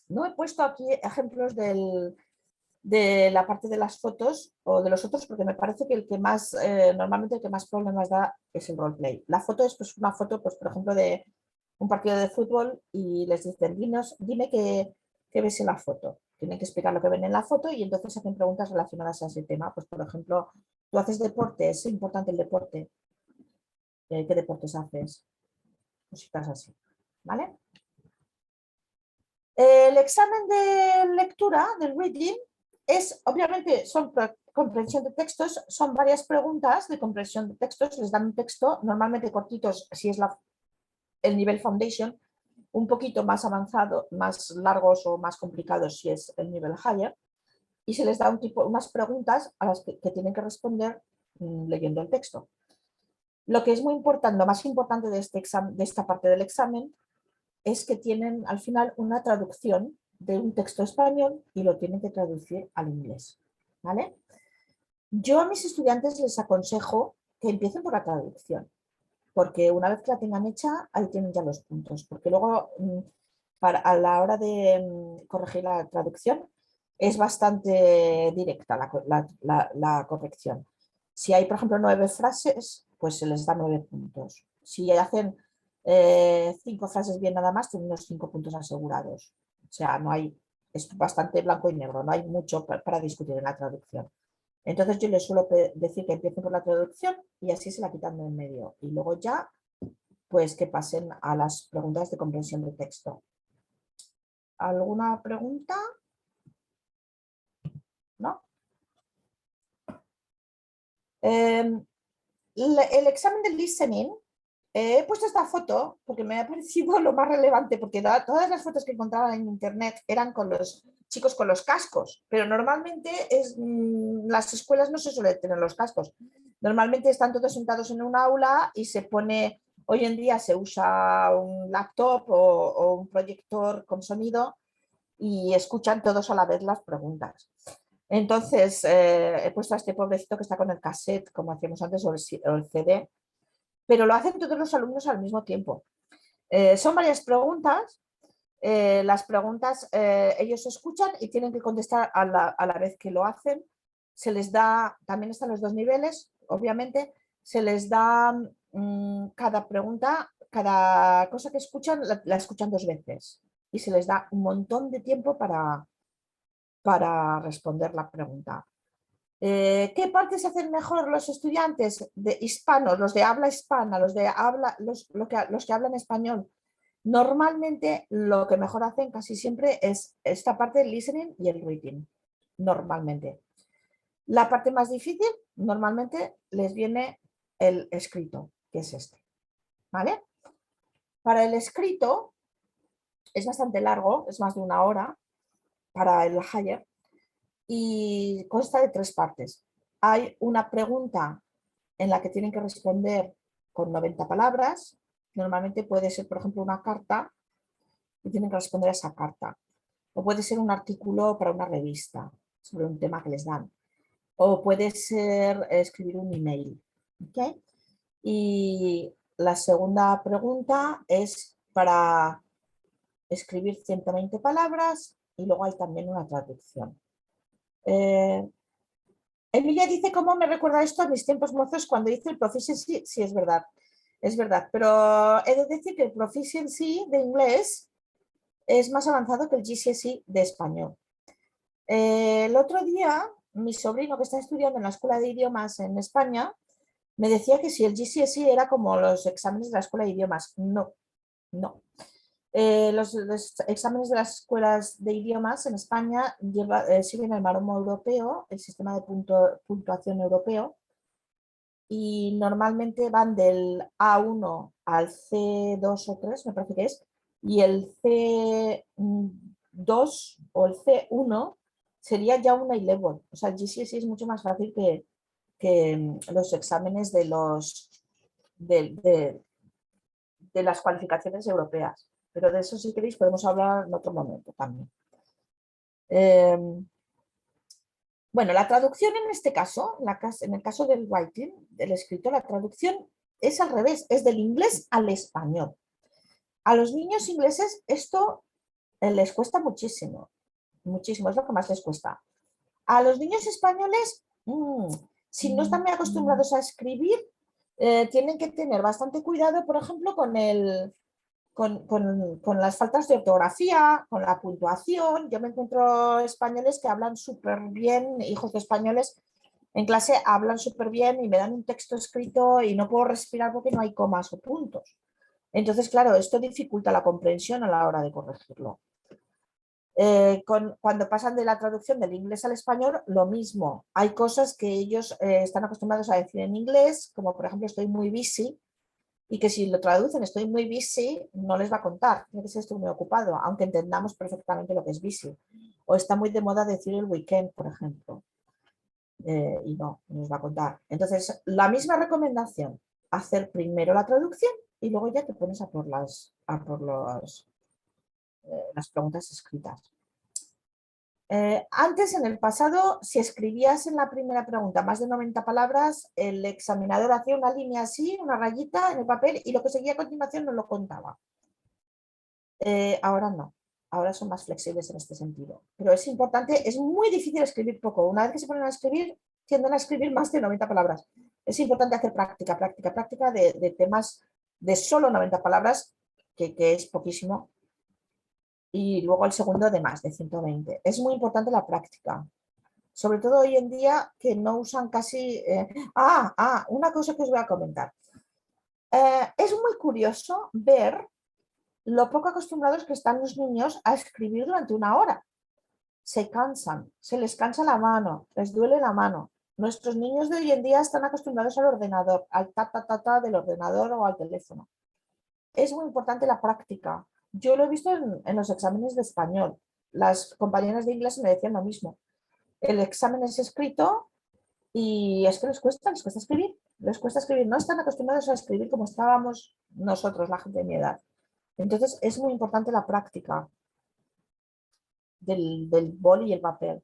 Speaker 1: no he puesto aquí ejemplos de la parte de las fotos o de los otros, porque me parece que el que más, normalmente el que más problemas da es el roleplay. La foto es pues, una foto, pues, por ejemplo, de un partido de fútbol y les dicen, dime qué ves en la foto. Tienen que explicar lo que ven en la foto y entonces hacen preguntas relacionadas a ese tema. Pues, por ejemplo, tú haces deporte, es importante el deporte. ¿Qué deportes haces? Cositas así, ¿vale? El examen de lectura, del reading, obviamente, son comprensión de textos, son varias preguntas de comprensión de textos, les dan un texto, normalmente cortitos si es el nivel foundation, un poquito más avanzado, más largos o más complicados si es el nivel higher, y se les da unas preguntas a las que tienen que responder leyendo el texto. Lo que es muy importante, lo más importante de esta parte del examen es que tienen al final una traducción de un texto español y lo tienen que traducir al inglés, ¿vale? Yo a mis estudiantes les aconsejo que empiecen por la traducción, porque una vez que la tengan hecha, ahí tienen ya los puntos, porque luego a la hora de corregir la traducción es bastante directa la corrección. Si hay, por ejemplo, 9 frases, pues se les da 9 puntos. Si hacen 5 frases bien nada más, tienen unos 5 puntos asegurados. O sea, es bastante blanco y negro, no hay mucho para discutir en la traducción. Entonces yo les suelo decir que empiecen por la traducción y así se la quitan de en medio. Y luego ya, pues que pasen a las preguntas de comprensión de texto. ¿Alguna pregunta? ¿No? El examen del listening, he puesto esta foto porque me ha parecido lo más relevante, porque todas las fotos que encontraba en internet eran con los chicos con los cascos, pero normalmente las escuelas no se suelen tener los cascos. Normalmente están todos sentados en un aula y hoy en día se usa un laptop o un proyector con sonido y escuchan todos a la vez las preguntas. Entonces, he puesto a este pobrecito que está con el cassette, como hacíamos antes, o el CD, pero lo hacen todos los alumnos al mismo tiempo. Son varias preguntas. Las preguntas ellos escuchan y tienen que contestar a la vez que lo hacen. Se les da, también están los 2 niveles, obviamente, se les da cada pregunta, cada cosa que escuchan, la escuchan 2 veces y se les da un montón de tiempo para responder la pregunta. ¿Qué partes hacen mejor los estudiantes hispanos, los de habla hispana, los que hablan español? Normalmente lo que mejor hacen casi siempre es esta parte del listening y el reading, normalmente. La parte más difícil, normalmente les viene el escrito, que es este, ¿vale? Para el escrito es bastante largo, es más de 1 hora para el higher, y consta de 3 partes. Hay una pregunta en la que tienen que responder con 90 palabras. Normalmente puede ser, por ejemplo, una carta y tienen que responder a esa carta. O puede ser un artículo para una revista sobre un tema que les dan. O puede ser escribir un email. ¿Okay? Y la segunda pregunta es para escribir 120 palabras y luego hay también una traducción. Emilia dice cómo me recuerda esto a mis tiempos mozos cuando hice el Proficiency. Sí, es verdad, pero he de decir que el Proficiency de inglés es más avanzado que el GCSE de español. El otro día, mi sobrino que está estudiando en la Escuela de Idiomas en España me decía que si el GCSE era como los exámenes de la Escuela de Idiomas. No, no. Los exámenes de las escuelas de idiomas en España siguen el baremo europeo, el sistema de puntuación europeo, y normalmente van del A1 al C2 o 3, me parece que es, y el C2 o el C1 sería ya una A-level. O sea, el GCSE es mucho más fácil que los exámenes de las cualificaciones europeas. Pero de eso, si queréis, podemos hablar en otro momento también. Bueno, la traducción en este caso, en el caso del writing, del escrito, la traducción es al revés, es del inglés al español. A los niños ingleses esto les cuesta muchísimo, muchísimo, es lo que más les cuesta. A los niños españoles, si no están muy acostumbrados a escribir, tienen que tener bastante cuidado, por ejemplo, con las faltas de ortografía, con la puntuación. Yo me encuentro españoles que hablan súper bien, hijos de españoles en clase hablan súper bien y me dan un texto escrito y no puedo respirar porque no hay comas o puntos. Entonces, claro, esto dificulta la comprensión a la hora de corregirlo. Cuando pasan de la traducción del inglés al español, lo mismo. Hay cosas que ellos están acostumbrados a decir en inglés, como por ejemplo estoy muy busy, y que si lo traducen estoy muy busy, no les va a contar, tiene que ser estoy muy ocupado, aunque entendamos perfectamente lo que es busy. O está muy de moda decir el weekend, por ejemplo, y no nos va a contar. Entonces, la misma recomendación, hacer primero la traducción y luego ya te pones a por las preguntas escritas. Antes, en el pasado, si escribías en la primera pregunta más de 90 palabras, el examinador hacía una línea así, una rayita en el papel y lo que seguía a continuación no lo contaba. Ahora no, ahora son más flexibles en este sentido. Pero es importante, es muy difícil escribir poco. Una vez que se ponen a escribir, tienden a escribir más de 90 palabras. Es importante hacer práctica de temas de solo 90 palabras, que es poquísimo. Y luego el segundo de más, de 120. Es muy importante la práctica. Sobre todo hoy en día que no usan casi... una cosa que os voy a comentar. Es muy curioso ver lo poco acostumbrados que están los niños a escribir durante una hora. Se cansan, se les cansa la mano, les duele la mano. Nuestros niños de hoy en día están acostumbrados al ordenador, al ta del ordenador o al teléfono. Es muy importante la práctica. Yo lo he visto en los exámenes de español. Las compañeras de inglés me decían lo mismo. El examen es escrito y es que les cuesta escribir. Les cuesta escribir. No están acostumbrados a escribir como estábamos nosotros, la gente de mi edad. Entonces es muy importante la práctica del boli y el papel.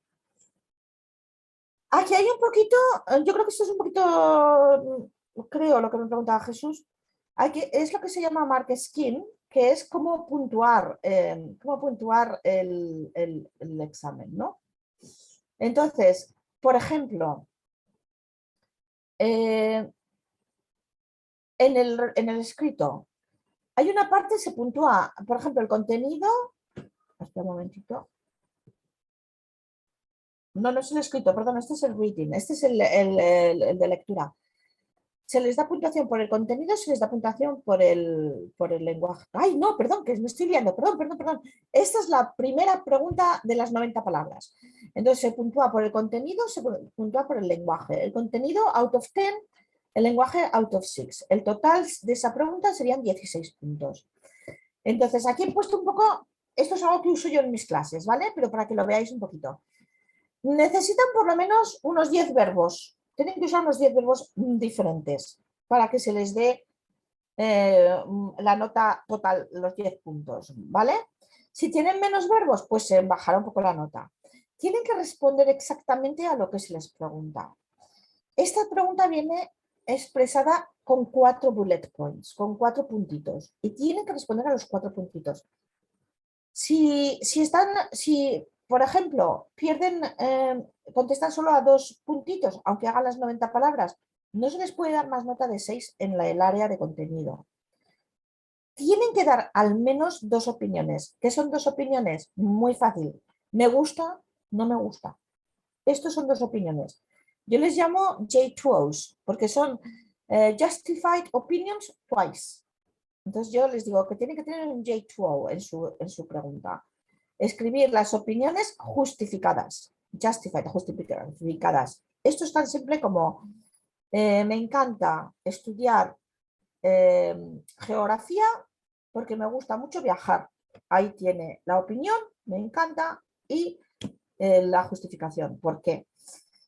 Speaker 1: Aquí hay un poquito, yo creo que esto es un poquito, creo lo que me preguntaba Jesús, es lo que se llama mark scheme, que es cómo puntuar el examen, ¿no? Entonces, por ejemplo, en el escrito, hay una parte que se puntúa, por ejemplo, el contenido. Espera un momentito. No es el escrito, perdón, este es el reading, este es el de lectura. Se les da puntuación por el contenido, se les da puntuación por el lenguaje. Ay, no, perdón, que me estoy liando, perdón. Esta es la primera pregunta de las 90 palabras. Entonces se puntúa por el contenido, se puntúa por el lenguaje. El contenido out of 10, el lenguaje out of 6. El total de esa pregunta serían 16 puntos. Entonces aquí he puesto un poco, esto es algo que uso yo en mis clases, ¿vale? Pero para que lo veáis un poquito. Necesitan por lo menos unos 10 verbos. Tienen que usar unos 10 verbos diferentes para que se les dé la nota total, los 10 puntos, ¿vale? Si tienen menos verbos, pues se bajará un poco la nota. Tienen que responder exactamente a lo que se les pregunta. Esta pregunta viene expresada con 4 bullet points, con 4 puntitos, y tienen que responder a los 4 puntitos. Si por ejemplo, contestan solo a 2 puntitos, aunque hagan las 90 palabras, no se les puede dar más nota de 6 en el área de contenido. Tienen que dar al menos 2 opiniones. ¿Qué son 2 opiniones? Muy fácil. Me gusta, no me gusta. Estos son 2 opiniones. Yo les llamo J2Os, porque son Justified Opinions Twice. Entonces yo les digo que tienen que tener un J2O en su pregunta. Escribir las opiniones justificadas. Justified, justificadas. Esto es tan simple como me encanta estudiar geografía porque me gusta mucho viajar. Ahí tiene la opinión, me encanta, y la justificación. ¿Por qué?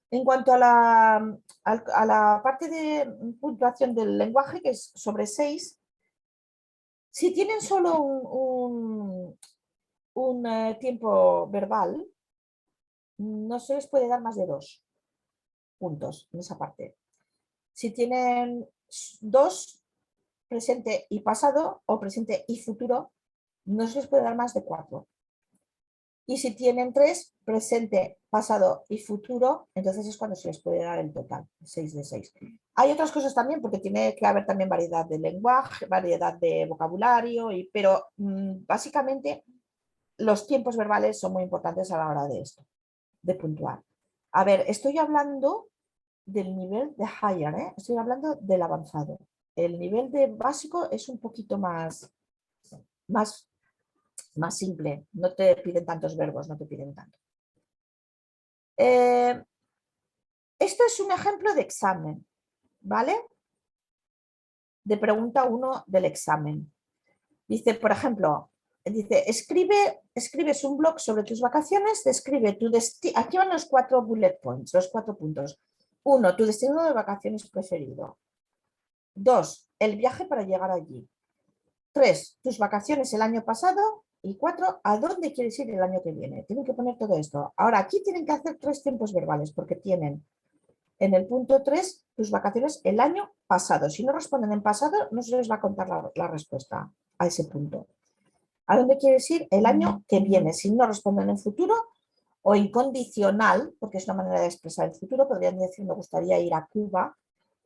Speaker 1: En cuanto a la parte de puntuación del lenguaje, que es sobre 6, si tienen solo un tiempo verbal, no se les puede dar más de 2 puntos en esa parte. Si tienen 2, presente y pasado, o presente y futuro, no se les puede dar más de 4. Y si tienen 3, presente, pasado y futuro, entonces es cuando se les puede dar el total, 6 de 6. Hay otras cosas también, porque tiene que haber también variedad de lenguaje, variedad de vocabulario, pero básicamente los tiempos verbales son muy importantes a la hora de esto, de puntuar. A ver, estoy hablando del nivel de higher, estoy hablando del avanzado. El nivel de básico es un poquito más simple, no te piden tantos verbos, no te piden tanto. Esto es un ejemplo de examen, ¿vale? De pregunta 1 del examen. Dice, por ejemplo, escribes un blog sobre tus vacaciones, describe tu destino. Aquí van los 4 bullet points, los 4 puntos. 1, tu destino de vacaciones preferido. 2, el viaje para llegar allí. 3, tus vacaciones el año pasado. Y 4, ¿a dónde quieres ir el año que viene? Tienen que poner todo esto. Ahora, aquí tienen que hacer 3 tiempos verbales, porque tienen en el punto 3 tus vacaciones el año pasado. Si no responden en pasado, no se les va a contar la respuesta a ese punto. ¿A dónde quieres ir el año que viene? Si no responden en futuro o incondicional, porque es una manera de expresar el futuro, podrían decir me gustaría ir a Cuba,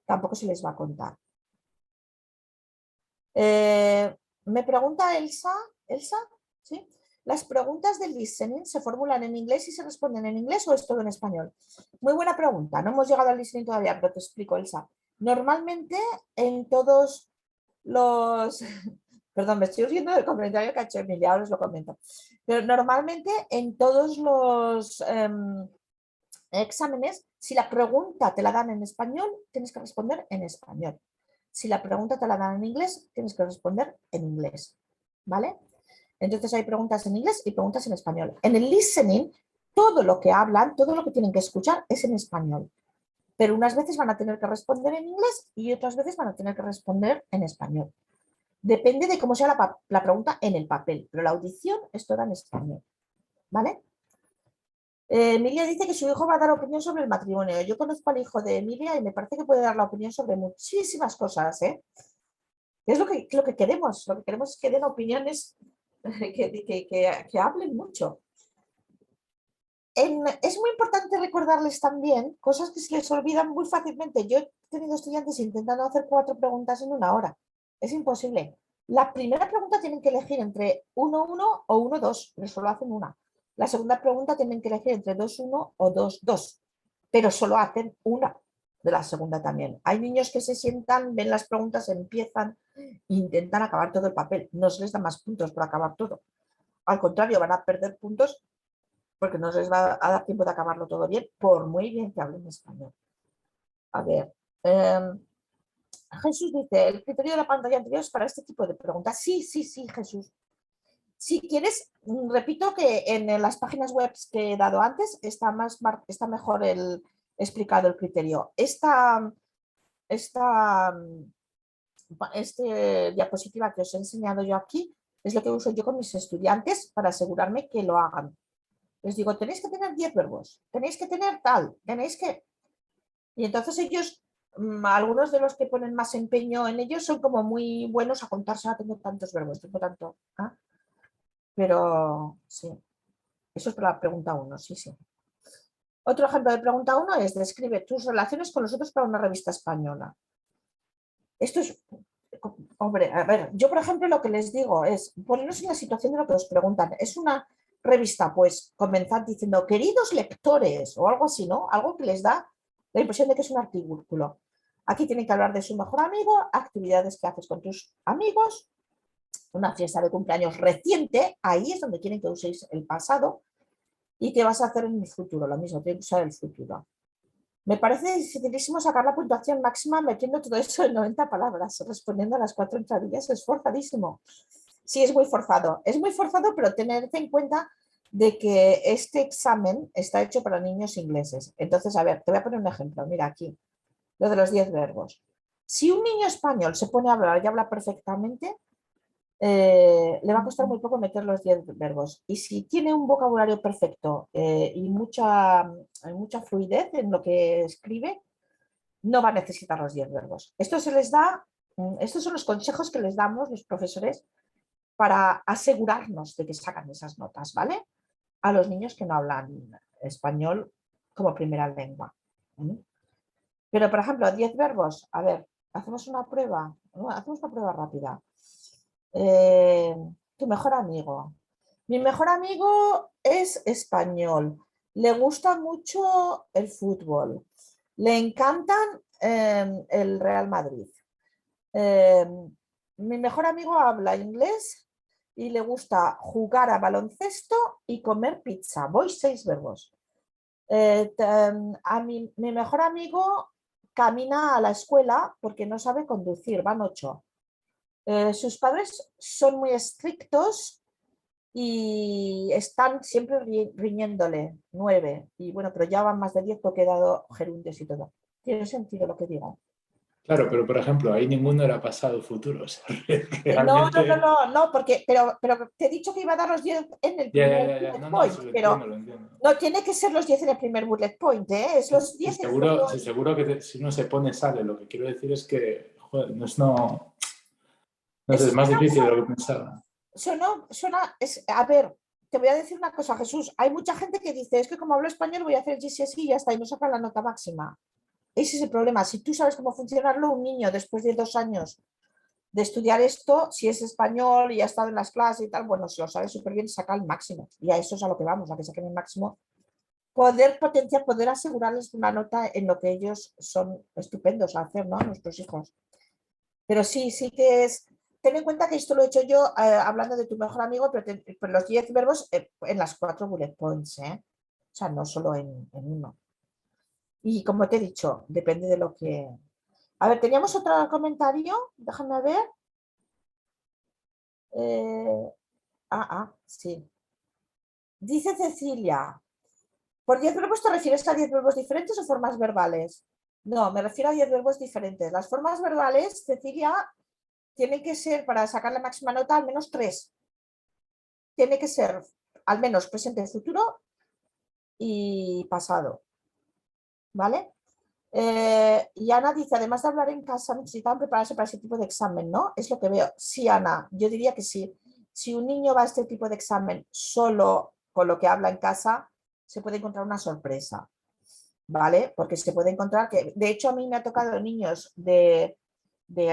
Speaker 1: tampoco se les va a contar. Me pregunta Elsa, ¿sí? ¿Las preguntas del listening se formulan en inglés y se responden en inglés o es todo en español? Muy buena pregunta, no hemos llegado al listening todavía, pero te explico, Elsa. Normalmente en todos los... Perdón, me estoy riendo del comentario que ha hecho Emilia, ahora os lo comento. Pero normalmente en todos los exámenes, si la pregunta te la dan en español, tienes que responder en español. Si la pregunta te la dan en inglés, tienes que responder en inglés, ¿vale? Entonces hay preguntas en inglés y preguntas en español. En el listening, todo lo que hablan, todo lo que tienen que escuchar es en español. Pero unas veces van a tener que responder en inglés y otras veces van a tener que responder en español. Depende de cómo sea la pregunta en el papel, pero la audición es toda en español, ¿vale? Emilia dice que su hijo va a dar opinión sobre el matrimonio. Yo conozco al hijo de Emilia y me parece que puede dar la opinión sobre muchísimas cosas, ¿eh? Es lo que queremos. Lo que queremos es que den opiniones que hablen mucho. Es muy importante recordarles también cosas que se les olvidan muy fácilmente. Yo he tenido estudiantes intentando hacer 4 preguntas en 1 hora. Es imposible. La primera pregunta tienen que elegir entre 1-1 o 1-2, pero solo hacen una. La segunda pregunta tienen que elegir entre 2-1 o 2-2, pero solo hacen una de la segunda también. Hay niños que se sientan, ven las preguntas, empiezan e intentan acabar todo el papel. No se les da más puntos por acabar todo. Al contrario, van a perder puntos porque no se les va a dar tiempo de acabarlo todo bien, por muy bien que hablen español. A ver, Jesús dice, el criterio de la pantalla anterior es para este tipo de preguntas. Sí, Jesús. Si quieres, repito que en las páginas web que he dado antes está mejor explicado el criterio. Esta diapositiva que os he enseñado yo aquí es lo que uso yo con mis estudiantes para asegurarme que lo hagan. Les digo, tenéis que tener 10 verbos, tenéis que tener tal, tenéis que... Y entonces ellos, algunos de los que ponen más empeño en ellos son como muy buenos a contarse, tengo tantos verbos, tengo tanto. ¿Ah? Pero sí, eso es para la pregunta 1, sí, sí. Otro ejemplo de pregunta 1 es: describe tus relaciones con los otros para una revista española. Esto es, hombre, a ver, yo por ejemplo lo que les digo es ponernos en la situación de lo que os preguntan. Es una revista, pues comenzad diciendo queridos lectores o algo así, ¿no? Algo que les da la impresión de que es un artículo. Aquí tienen que hablar de su mejor amigo, actividades que haces con tus amigos, una fiesta de cumpleaños reciente, ahí es donde quieren que uséis el pasado, y qué vas a hacer en el futuro, lo mismo, tienen que usar el futuro. Me parece dificilísimo sacar la puntuación máxima metiendo todo eso en 90 palabras, respondiendo a las 4 entradillas, es forzadísimo. Sí, es muy forzado, pero tened en cuenta de que este examen está hecho para niños ingleses. Entonces, a ver, te voy a poner un ejemplo, mira aquí, lo de los 10 verbos. Si un niño español se pone a hablar y habla perfectamente, le va a costar muy poco meter los 10 verbos. Y si tiene un vocabulario perfecto y mucha fluidez en lo que escribe, no va a necesitar los 10 verbos. Esto se les da, estos son los consejos que les damos los profesores para asegurarnos de que sacan esas notas, ¿vale? A los niños que no hablan español como primera lengua. Pero, por ejemplo, 10 verbos, a ver, hacemos una prueba rápida. Tu mejor amigo. Mi mejor amigo es español. Le gusta mucho el fútbol. Le encantan el Real Madrid. Mi mejor amigo habla inglés y le gusta jugar a baloncesto y comer pizza. Voy 6 verbos. Mi mejor amigo camina a la escuela porque no sabe conducir. Van 8. Sus padres son muy estrictos y están siempre riñéndole, 9. Y bueno, pero ya van más de 10 porque he dado gerundios y todo. ¿Tiene sentido lo que digo?
Speaker 4: Claro, pero por ejemplo, ahí ninguno era pasado futuro. O sea,
Speaker 1: realmente... No, porque, pero te he dicho que iba a dar los 10 en el primer bullet point,
Speaker 4: sí,
Speaker 1: pero
Speaker 4: lo entiendo.
Speaker 1: no tiene que ser los 10 en el primer bullet point, ¿eh? Es los 10
Speaker 4: seguro que si uno se pone sale. Lo que quiero decir es que, joder, no sé, es más difícil de lo que pensaba.
Speaker 1: A ver, te voy a decir una cosa, Jesús. Hay mucha gente que dice, es que como hablo español voy a hacer el GCSE y ya está, y no saca la nota máxima. Ese es el problema. Si tú sabes cómo funcionarlo, un niño después de 2 años de estudiar esto, si es español y ha estado en las clases y tal, bueno, si lo sabe súper bien, saca el máximo. Y a eso es a lo que vamos, a que saquen el máximo. Poder potenciar, poder asegurarles una nota en lo que ellos son estupendos a hacer, ¿no? Nuestros hijos. Pero sí que es... Ten en cuenta que esto lo he hecho yo hablando de tu mejor amigo, pero los 10 verbos en las 4 bullet points, ¿eh? O sea, no solo en uno. Y como te he dicho, depende de lo que... A ver, teníamos otro comentario, déjame ver. Sí. Dice Cecilia, ¿por 10 verbos te refieres a 10 verbos diferentes o formas verbales? No, me refiero a 10 verbos diferentes. Las formas verbales, Cecilia, tienen que ser, para sacar la máxima nota, al menos 3. Tiene que ser al menos presente, futuro y pasado. ¿Vale? Y Ana dice, además de hablar en casa, necesitan prepararse para ese tipo de examen, ¿no? Es lo que veo. Sí, Ana, yo diría que sí. Si un niño va a este tipo de examen solo con lo que habla en casa, se puede encontrar una sorpresa, ¿vale? Porque se puede encontrar que, de hecho, a mí me ha tocado niños que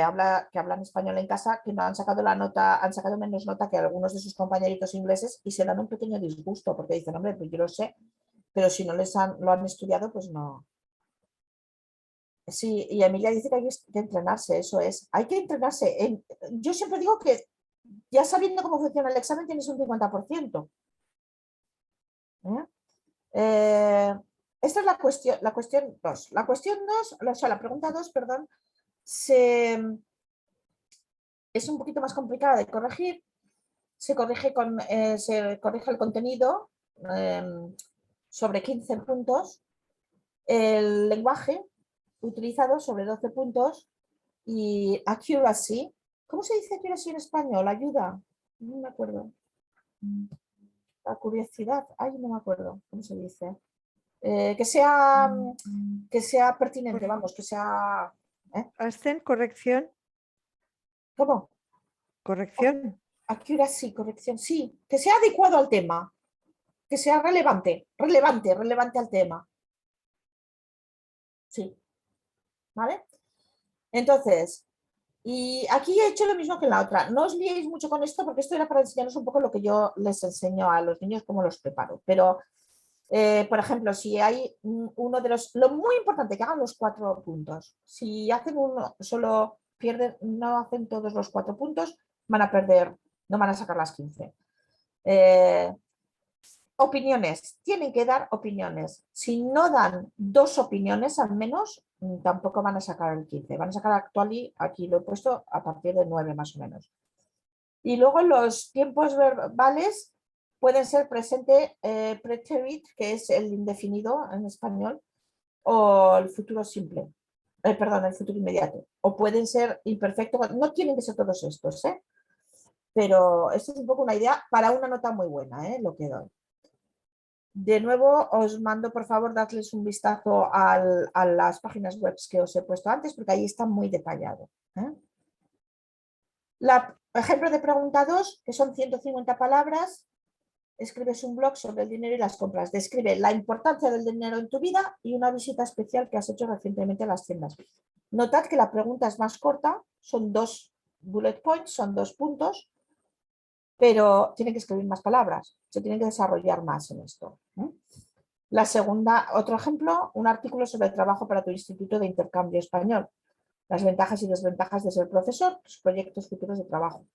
Speaker 1: hablan español en casa que no han sacado la nota, han sacado menos nota que algunos de sus compañeritos ingleses y se dan un pequeño disgusto porque dicen, hombre, pues yo lo sé, pero si no lo han estudiado, pues no. Sí, y Emilia dice que hay que entrenarse, eso es. Hay que entrenarse. Yo siempre digo que ya sabiendo cómo funciona el examen tienes un 50%. Esta es la cuestión 2. La cuestión 2, o sea, la pregunta 2, perdón, es un poquito más complicada de corregir. Se corrige el contenido sobre 15 puntos. El lenguaje utilizado sobre 12 puntos Y accuracy, ¿cómo se dice accuracy en español? Ayuda, no me acuerdo. La curiosidad, ay, no me acuerdo cómo se dice. Que sea pertinente, vamos, que sea...
Speaker 5: Hacen corrección.
Speaker 1: ¿Cómo?
Speaker 5: Corrección.
Speaker 1: Accuracy, corrección, sí, que sea adecuado al tema, que sea relevante al tema. Sí, ¿vale? Entonces, y aquí he hecho lo mismo que en la otra. No os liéis mucho con esto porque esto era para enseñaros un poco lo que yo les enseño a los niños, cómo los preparo. Pero, por ejemplo, si hay uno de los... Lo muy importante, que hagan los 4 puntos. Si hacen uno, solo pierden, no hacen todos los 4 puntos, van a perder, no van a sacar las 15. Opiniones, tienen que dar opiniones. Si no dan 2 opiniones al menos, tampoco van a sacar el 15. Van a sacar actually, aquí lo he puesto, a partir de 9 más o menos. Y luego los tiempos verbales pueden ser presente preterite, que es el indefinido en español, o el futuro simple. Perdón, el futuro inmediato. O pueden ser imperfectos, no tienen que ser todos estos, pero esta es un poco una idea para una nota muy buena, lo que doy. De nuevo, os mando, por favor, darles un vistazo a las páginas web que os he puesto antes, porque ahí está muy detallado. Ejemplo de pregunta 2, que son 150 palabras. Escribes un blog sobre el dinero y las compras. Describe la importancia del dinero en tu vida y una visita especial que has hecho recientemente a las tiendas. Notad que la pregunta es más corta, son 2 bullet points, son 2 puntos, pero tienen que escribir más palabras, se tienen que desarrollar más en esto. La segunda, otro ejemplo, un artículo sobre el trabajo para tu Instituto de Intercambio Español. Las ventajas y desventajas de ser profesor, tus proyectos futuros de trabajo.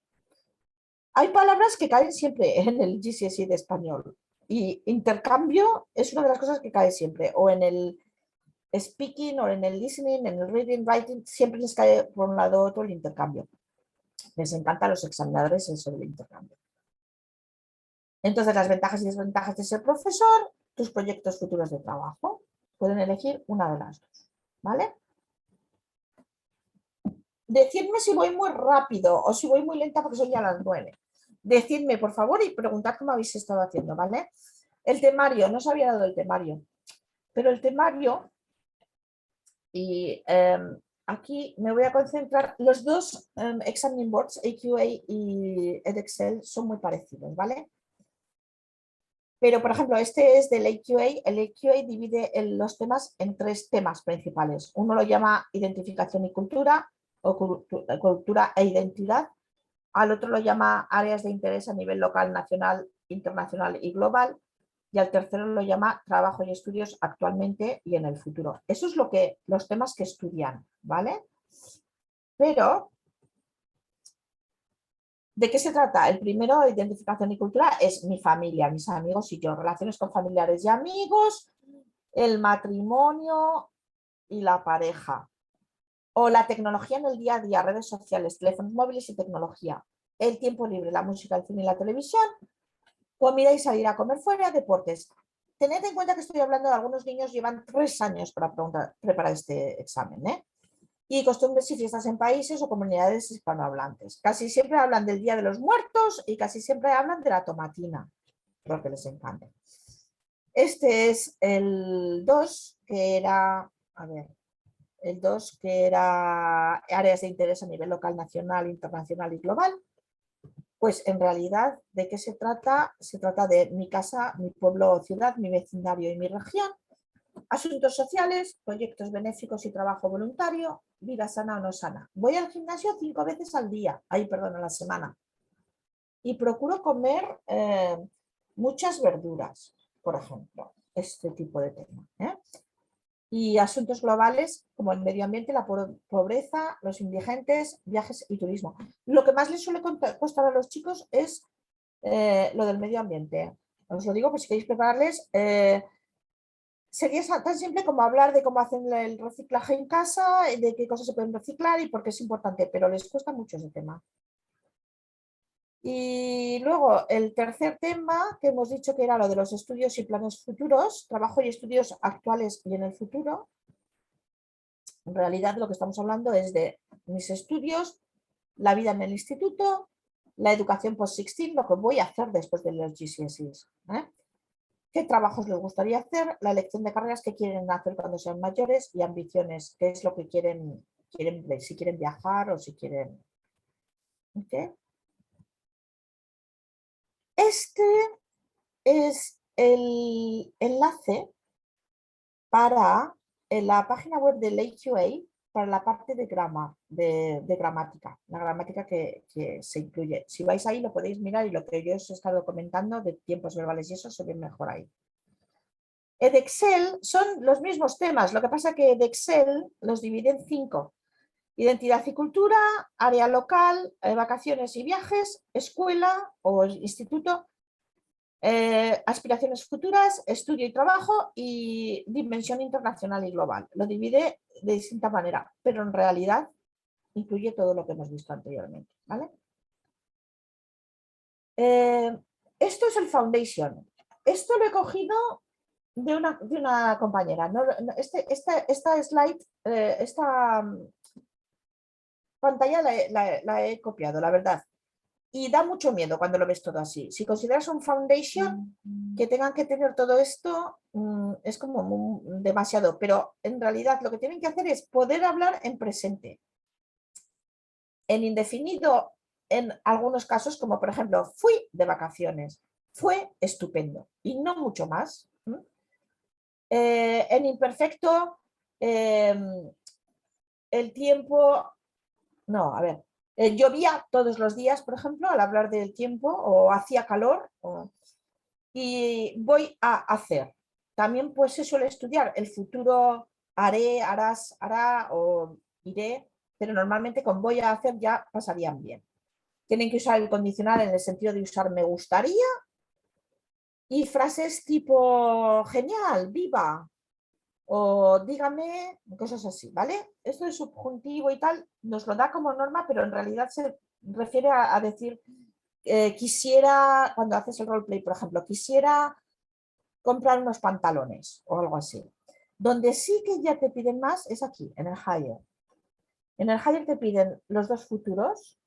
Speaker 1: Hay palabras que caen siempre en el GCSE de español y intercambio es una de las cosas que cae siempre, o en el speaking, o en el listening, en el reading, writing, siempre les cae por un lado u otro el intercambio. Les encanta a los examinadores eso del intercambio. Entonces, las ventajas y desventajas de ser profesor, tus proyectos futuros de trabajo. Pueden elegir una de las 2, ¿vale? Decidme si voy muy rápido o si voy muy lenta porque son ya las 9. Decidme, por favor, y preguntad cómo habéis estado haciendo, ¿vale? El temario, no os había dado el temario, pero el temario, y aquí me voy a concentrar, los 2 examining boards, AQA y Edexcel, son muy parecidos, ¿vale? Pero, por ejemplo, este es del AQA. El AQA divide los temas en 3 temas principales. Uno lo llama identificación y cultura, o cultura e identidad. Al otro lo llama áreas de interés a nivel local, nacional, internacional y global. Y al tercero lo llama trabajo y estudios actualmente y en el futuro. Eso es los temas que estudian, ¿vale? Pero, ¿de qué se trata? El primero, identificación y cultura, es mi familia, mis amigos y yo. Relaciones con familiares y amigos, el matrimonio y la pareja. O la tecnología en el día a día, redes sociales, teléfonos móviles y tecnología. El tiempo libre, la música, el cine y la televisión. Comida y salir a comer fuera, deportes. Tened en cuenta que estoy hablando de algunos niños que llevan 3 años para preparar este examen, Y costumbres y fiestas en países o comunidades hispanohablantes. Casi siempre hablan del Día de los Muertos y casi siempre hablan de la tomatina, porque les encanta. Este es el 2, que era, el 2 que era áreas de interés a nivel local, nacional, internacional y global. Pues en realidad, ¿de qué se trata? Se trata de mi casa, mi pueblo o ciudad, mi vecindario y mi región. Asuntos sociales, proyectos benéficos y trabajo voluntario, vida sana o no sana. Voy al gimnasio 5 veces al día, a la semana. Y procuro comer muchas verduras, por ejemplo, este tipo de tema. Y asuntos globales como el medio ambiente, la pobreza, los indigentes, viajes y turismo. Lo que más les suele costar a los chicos es lo del medio ambiente. Os lo digo, pues si queréis prepararles... sería tan simple como hablar de cómo hacen el reciclaje en casa, de qué cosas se pueden reciclar y por qué es importante, pero les cuesta mucho ese tema. Y luego el tercer tema que hemos dicho que era lo de los estudios y planes futuros, trabajo y estudios actuales y en el futuro. En realidad lo que estamos hablando es de mis estudios, la vida en el instituto, la educación post-16, lo que voy a hacer después de los GCSEs. ¿Qué trabajos les gustaría hacer? La elección de carreras que quieren hacer cuando sean mayores y ambiciones, qué es lo que quieren ver, si quieren viajar o si quieren... ¿Okay? Este es el enlace para la página web del AQA para la parte de de gramática, la gramática que se incluye. Si vais ahí lo podéis mirar y lo que yo os he estado comentando de tiempos verbales y eso se ve mejor ahí. De Excel son los mismos temas, lo que pasa que de Excel los divide en 5. Identidad y cultura, área local, vacaciones y viajes, escuela o instituto, aspiraciones futuras, estudio y trabajo y dimensión internacional y global. Lo divide de distinta manera, pero en realidad incluye todo lo que hemos visto anteriormente. ¿Vale? Esto es el Foundation. Esto lo he cogido de una compañera. Esta slide, esta pantalla la he copiado, la verdad. Y da mucho miedo cuando lo ves todo así. Si consideras un foundation, que tengan que tener todo esto, es como demasiado. Pero en realidad lo que tienen que hacer es poder hablar en presente. En indefinido, en algunos casos, como por ejemplo, fui de vacaciones. Fue estupendo. Y no mucho más. En imperfecto, el tiempo... No, a ver. Llovía todos los días, por ejemplo, al hablar del tiempo, o hacía calor, y voy a hacer. También pues se suele estudiar el futuro, haré, harás, hará o iré, pero normalmente con voy a hacer ya pasarían bien. Tienen que usar el condicional en el sentido de usar me gustaría y frases tipo genial, viva, o dígame, cosas así, ¿vale? Esto de subjuntivo y tal nos lo da como norma, pero en realidad se refiere a decir quisiera, cuando haces el roleplay, por ejemplo, quisiera comprar unos pantalones o algo así. Donde sí que ya te piden más es aquí, en el higher. En el higher te piden los dos futuros,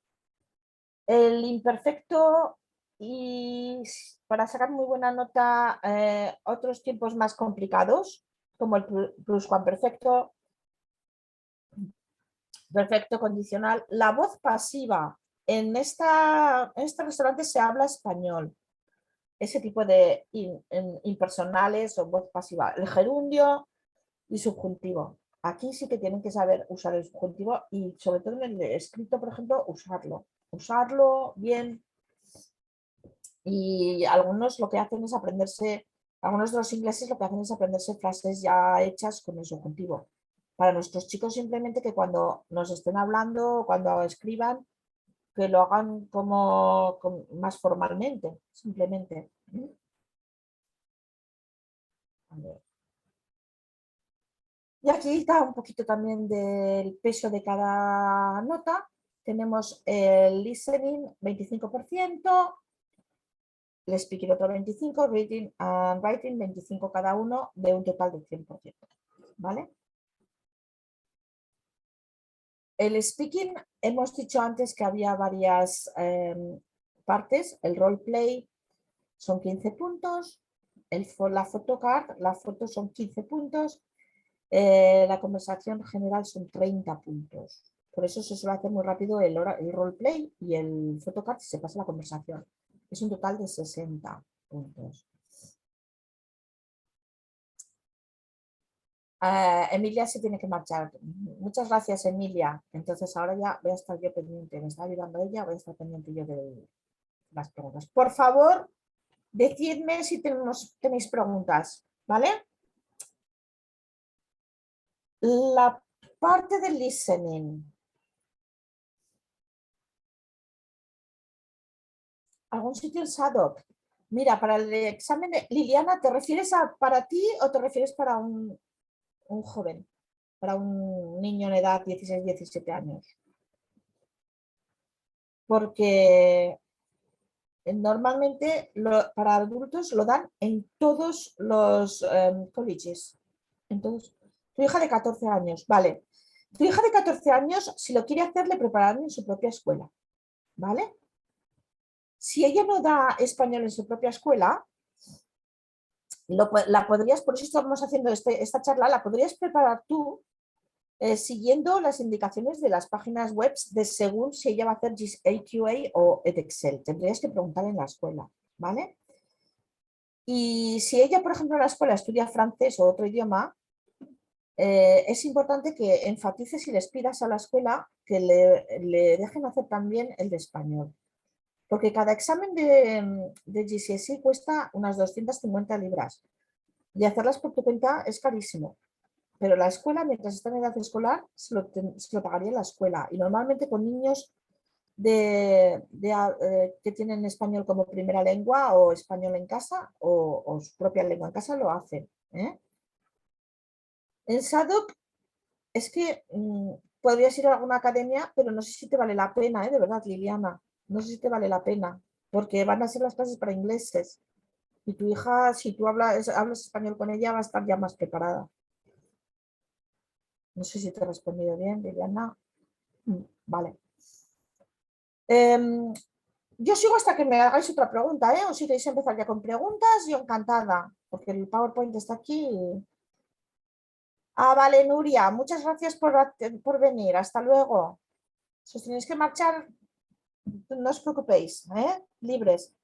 Speaker 1: el imperfecto y para sacar muy buena nota otros tiempos más complicados, como el pluscuamperfecto, perfecto condicional. La voz pasiva. En este restaurante se habla español. Ese tipo de impersonales o voz pasiva. El gerundio y subjuntivo. Aquí sí que tienen que saber usar el subjuntivo y sobre todo en el escrito, por ejemplo, usarlo. Usarlo bien. Y algunos lo que hacen es aprenderse, algunos de los ingleses lo que hacen es aprenderse frases ya hechas con el subjuntivo. Para nuestros chicos simplemente que cuando nos estén hablando, cuando escriban, que lo hagan como más formalmente, simplemente. Y aquí está un poquito también del peso de cada nota. Tenemos el listening 25%, el speaking otro 25%, reading and writing 25% cada uno, de un total de 100%. ¿Vale? El speaking, hemos dicho antes que había varias partes. El roleplay son 15 puntos, la photocard, la foto son 15 puntos, la conversación general son 30 puntos. Por eso se suele hacer muy rápido el roleplay y el photocard si se pasa la conversación. Es un total de 60 puntos. Emilia se tiene que marchar. Muchas gracias, Emilia. Entonces ahora ya voy a estar yo pendiente. Me está ayudando ella, voy a estar pendiente yo de las preguntas. Por favor, decidme si tenéis preguntas, ¿vale? La parte del listening. ¿Algún sitio en SADOC? Mira, para el examen de... Liliana, ¿te refieres a para ti o te refieres para un joven? Para un niño en edad 16-17 años. Porque normalmente para adultos lo dan en todos los colleges. En todos. Tu hija de 14 años, vale. Tu hija de 14 años, si lo quiere hacer, le prepararán en su propia escuela, ¿vale? Si ella no da español en su propia escuela, la podrías, por eso estamos haciendo esta charla, la podrías preparar tú siguiendo las indicaciones de las páginas web de según si ella va a hacer AQA o Edexcel. Tendrías que preguntar en la escuela, ¿vale? Y si ella, por ejemplo, en la escuela estudia francés o otro idioma, es importante que enfatices y les pidas a la escuela que le dejen hacer también el de español. Porque cada examen de GCSE cuesta unas 250 libras y hacerlas por tu cuenta es carísimo. Pero la escuela, mientras está en edad escolar, se lo pagaría la escuela. Y normalmente con niños que tienen español como primera lengua o español en casa o su propia lengua en casa lo hacen. En SADOC es que podrías ir a alguna academia, pero no sé si te vale la pena, de verdad, Liliana. No sé si te vale la pena, porque van a ser las clases para ingleses. Y tu hija, si tú hablas español con ella, va a estar ya más preparada. No sé si te he respondido bien, Liliana. Vale. Yo sigo hasta que me hagáis otra pregunta, o si queréis empezar ya con preguntas, yo encantada, porque el PowerPoint está aquí. Ah, vale, Nuria, muchas gracias por venir. Hasta luego. Si os tenéis que marchar, no os preocupéis, libres.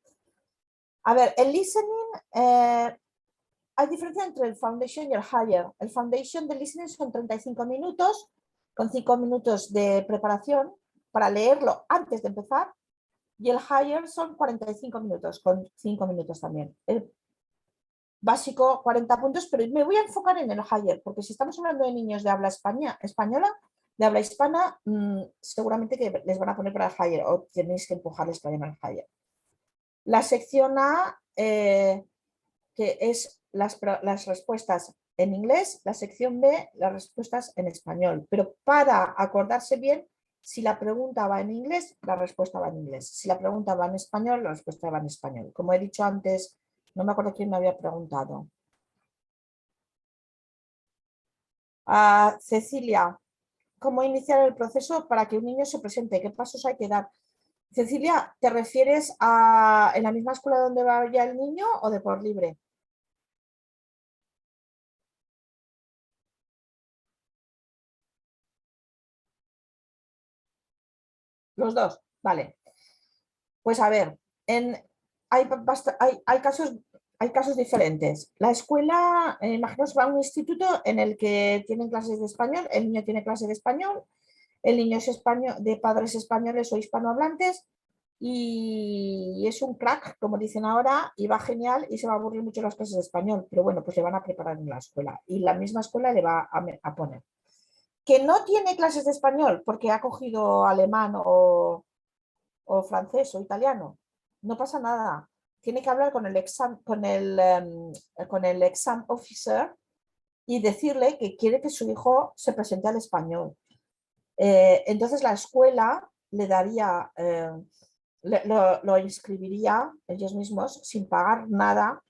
Speaker 1: A ver, el listening, hay diferencia entre el foundation y el higher. El foundation de listening son 35 minutos, con 5 minutos de preparación para leerlo antes de empezar. Y el higher son 45 minutos, con 5 minutos también. El básico, 40 puntos, pero me voy a enfocar en el higher, porque si estamos hablando de niños de habla española, de habla hispana, seguramente que les van a poner para el higher o tenéis que empujarles para el higher. La sección A, que es las respuestas en inglés, la sección B, las respuestas en español. Pero para acordarse bien, si la pregunta va en inglés, la respuesta va en inglés. Si la pregunta va en español, la respuesta va en español. Como he dicho antes, no me acuerdo quién me había preguntado. Cecilia, ¿cómo iniciar el proceso para que un niño se presente? ¿Qué pasos hay que dar? Cecilia, ¿te refieres a en la misma escuela donde va ya el niño o de por libre? Los dos, vale. Pues a ver, hay casos diferentes. La escuela, imaginaos, va a un instituto en el que tienen clases de español, el niño tiene clase de español, el niño es de padres españoles o hispanohablantes y es un crack, como dicen ahora, y va genial y se va a aburrir mucho las clases de español, pero bueno, pues le van a preparar en la escuela y la misma escuela le va a poner. Que no tiene clases de español porque ha cogido alemán o francés o italiano, no pasa nada. Tiene que hablar con el exam officer y decirle que quiere que su hijo se presente al español. Entonces la escuela le daría, lo inscribiría ellos mismos sin pagar nada,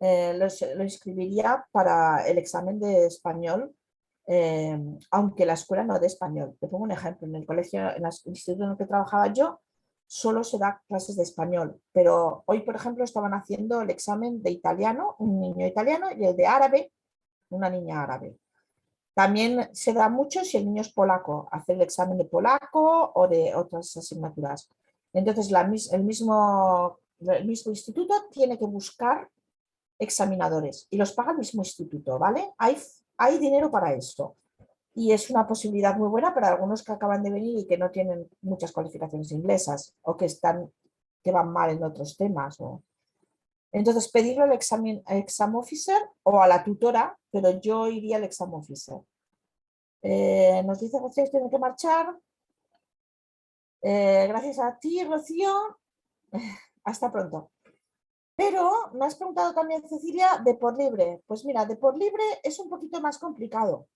Speaker 1: lo inscribiría para el examen de español, aunque la escuela no dé español. Te pongo un ejemplo, en el colegio, en el instituto en el que trabajaba yo, solo se da clases de español, pero hoy, por ejemplo, estaban haciendo el examen de italiano, un niño italiano, y el de árabe, una niña árabe. También se da mucho si el niño es polaco, hacer el examen de polaco o de otras asignaturas. Entonces, el mismo instituto tiene que buscar examinadores y los paga el mismo instituto, ¿vale? Hay dinero para esto. Y es una posibilidad muy buena para algunos que acaban de venir y que no tienen muchas cualificaciones inglesas o que van mal en otros temas. Entonces, pedirlo al exam officer o a la tutora, pero yo iría al exam officer. Nos dice Rocío que tiene que marchar. Gracias a ti, Rocío. Hasta pronto. Pero me has preguntado también, Cecilia, de por libre. Pues mira, de por libre es un poquito más complicado.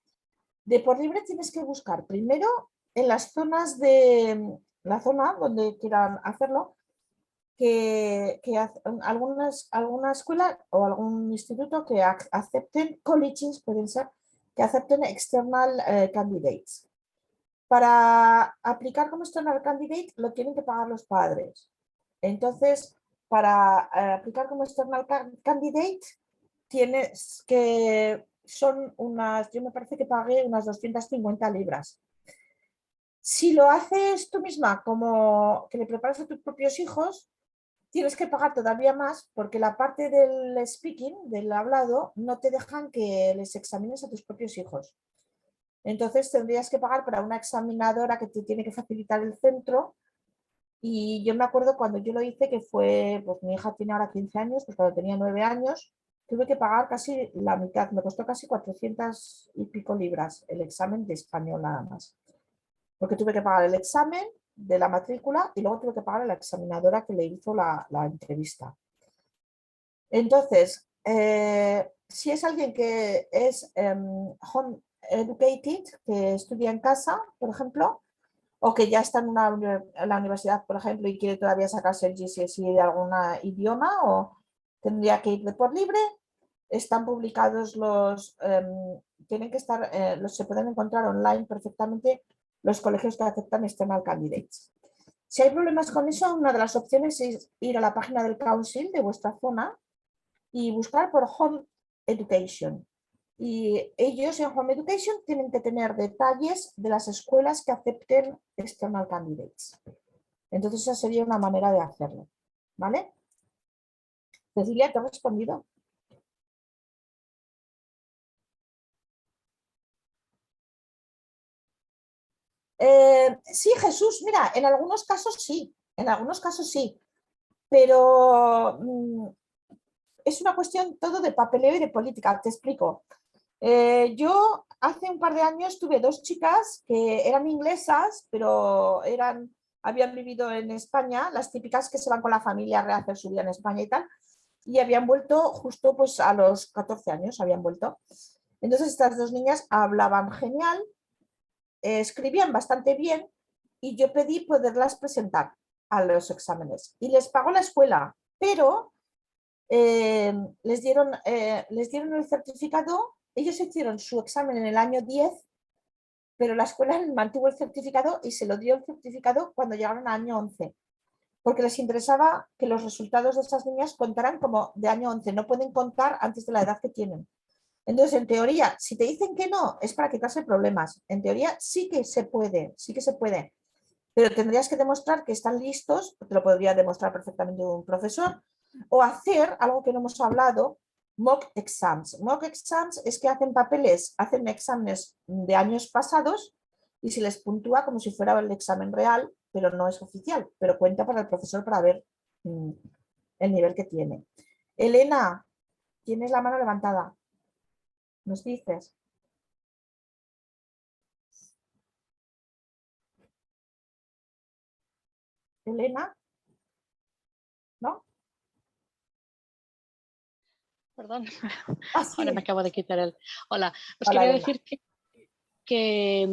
Speaker 1: De por libre tienes que buscar primero en las zonas de la zona donde quieran hacerlo, que alguna escuela o algún instituto que acepten colleges, pueden ser, que acepten external candidates. Para aplicar como external candidate lo tienen que pagar los padres. Entonces, para aplicar como external candidate tienes que, son unas, yo me parece que pagué unas 250 libras. Si lo haces tú misma, como que le preparas a tus propios hijos, tienes que pagar todavía más porque la parte del speaking, del hablado, no te dejan que les examines a tus propios hijos. Entonces tendrías que pagar para una examinadora que te tiene que facilitar el centro. Y yo me acuerdo cuando yo lo hice, que fue, pues mi hija tiene ahora 15 años, pues cuando tenía 9 años, tuve que pagar casi la mitad, me costó casi 400 y pico libras el examen de español nada más. Porque tuve que pagar el examen de la matrícula y luego tuve que pagar a la examinadora que le hizo la entrevista. Entonces, si es alguien que es home educated, que estudia en casa, por ejemplo, o que ya está en la universidad, por ejemplo, y quiere todavía sacarse el GCSE de algún idioma, o tendría que ir de por libre, están publicados tienen que estar, se pueden encontrar online perfectamente los colegios que aceptan external candidates. Si hay problemas con eso, una de las opciones es ir a la página del council de vuestra zona y buscar por Home Education. Y ellos en Home Education tienen que tener detalles de las escuelas que acepten external candidates. Entonces esa sería una manera de hacerlo. ¿Vale? Cecilia, ¿te he respondido? Sí, Jesús, mira, en algunos casos sí, pero es una cuestión todo de papeleo y de política, te explico. Yo hace un par de años tuve dos chicas que eran inglesas, pero habían vivido en España, las típicas que se van con la familia a rehacer su vida en España y tal, y habían vuelto justo pues a los 14 años, habían vuelto. Entonces estas dos niñas hablaban genial, escribían bastante bien y yo pedí poderlas presentar a los exámenes y les pagó la escuela, pero les dieron el certificado. Ellos hicieron su examen en el año 10, pero la escuela mantuvo el certificado y se lo dio el certificado cuando llegaron al año 11, porque les interesaba que los resultados de esas niñas contaran como de año 11, no pueden contar antes de la edad que tienen. Entonces, en teoría, si te dicen que no, es para quitarse problemas. En teoría sí que se puede, pero tendrías que demostrar que están listos, te lo podría demostrar perfectamente un profesor, o hacer algo que no hemos hablado, mock exams. Mock exams es que hacen exámenes de años pasados y se les puntúa como si fuera el examen real, pero no es oficial, pero cuenta para el profesor para ver el nivel que tiene. Elena, tienes la mano levantada. ¿Nos dices? Elena, ¿no?
Speaker 6: Perdón,
Speaker 1: Ah, sí.
Speaker 6: ahora me acabo de quitar el... Hola, os
Speaker 1: Hola,
Speaker 6: quería
Speaker 1: Elena.
Speaker 6: decir que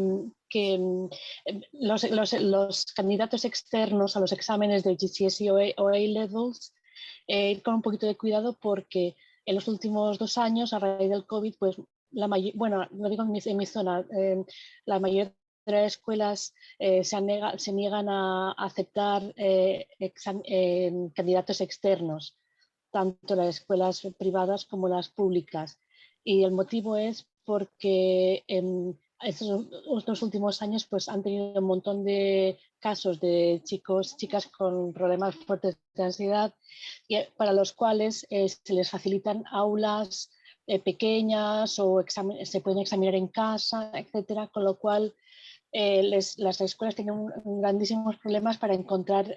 Speaker 6: los candidatos externos a los exámenes de GCSE o A-Levels ir con un poquito de cuidado porque en los últimos 2 años, a raíz del COVID, pues bueno, lo digo en mi zona, la mayoría de las escuelas se niegan a aceptar candidatos externos, tanto las escuelas privadas como las públicas. Y el motivo es porque en estos últimos años pues, han tenido un montón de casos de chicas con problemas fuertes de ansiedad y para los cuales se les facilitan aulas pequeñas o se pueden examinar en casa, etcétera, con lo cual las escuelas tienen grandísimos problemas para encontrar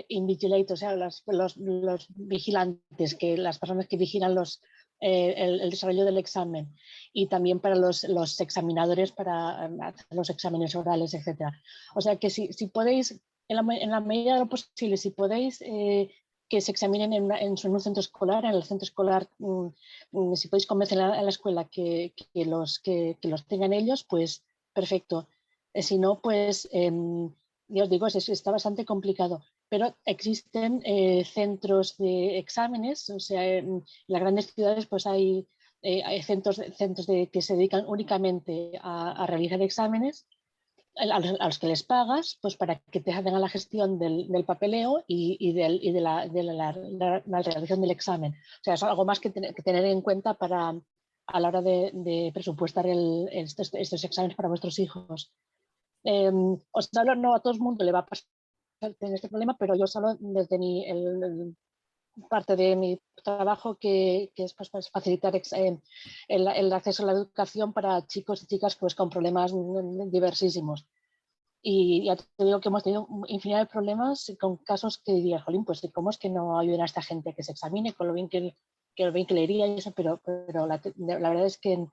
Speaker 6: invigilators, o sea, los vigilantes, las personas que vigilan el desarrollo del examen, y también para los examinadores para hacer los exámenes orales, etc. O sea que si podéis, en la medida de lo posible, si podéis que se examinen en un centro escolar, en el centro escolar, si podéis convencer a la escuela que los tengan ellos, pues perfecto. Si no, pues ya os digo, está bastante complicado, pero existen centros de exámenes, o sea, en las grandes ciudades pues hay hay centros que se dedican únicamente a realizar exámenes a los que les pagas, pues para que te hagan la gestión del papeleo y de la realización del examen. O sea, es algo más que tener en cuenta a la hora de presupuestar estos exámenes para vuestros hijos. Os hablo, no a todo el mundo le va a pasar tener este problema, pero yo os hablo desde parte de mi trabajo, que es pues, facilitar el acceso a la educación para chicos y chicas pues, con problemas diversísimos. Y ya te digo que hemos tenido infinidad de problemas con casos que dirías, jolín, pues ¿cómo es que no ayudan a esta gente a que se examine con lo bien que leería y eso? Pero la verdad es que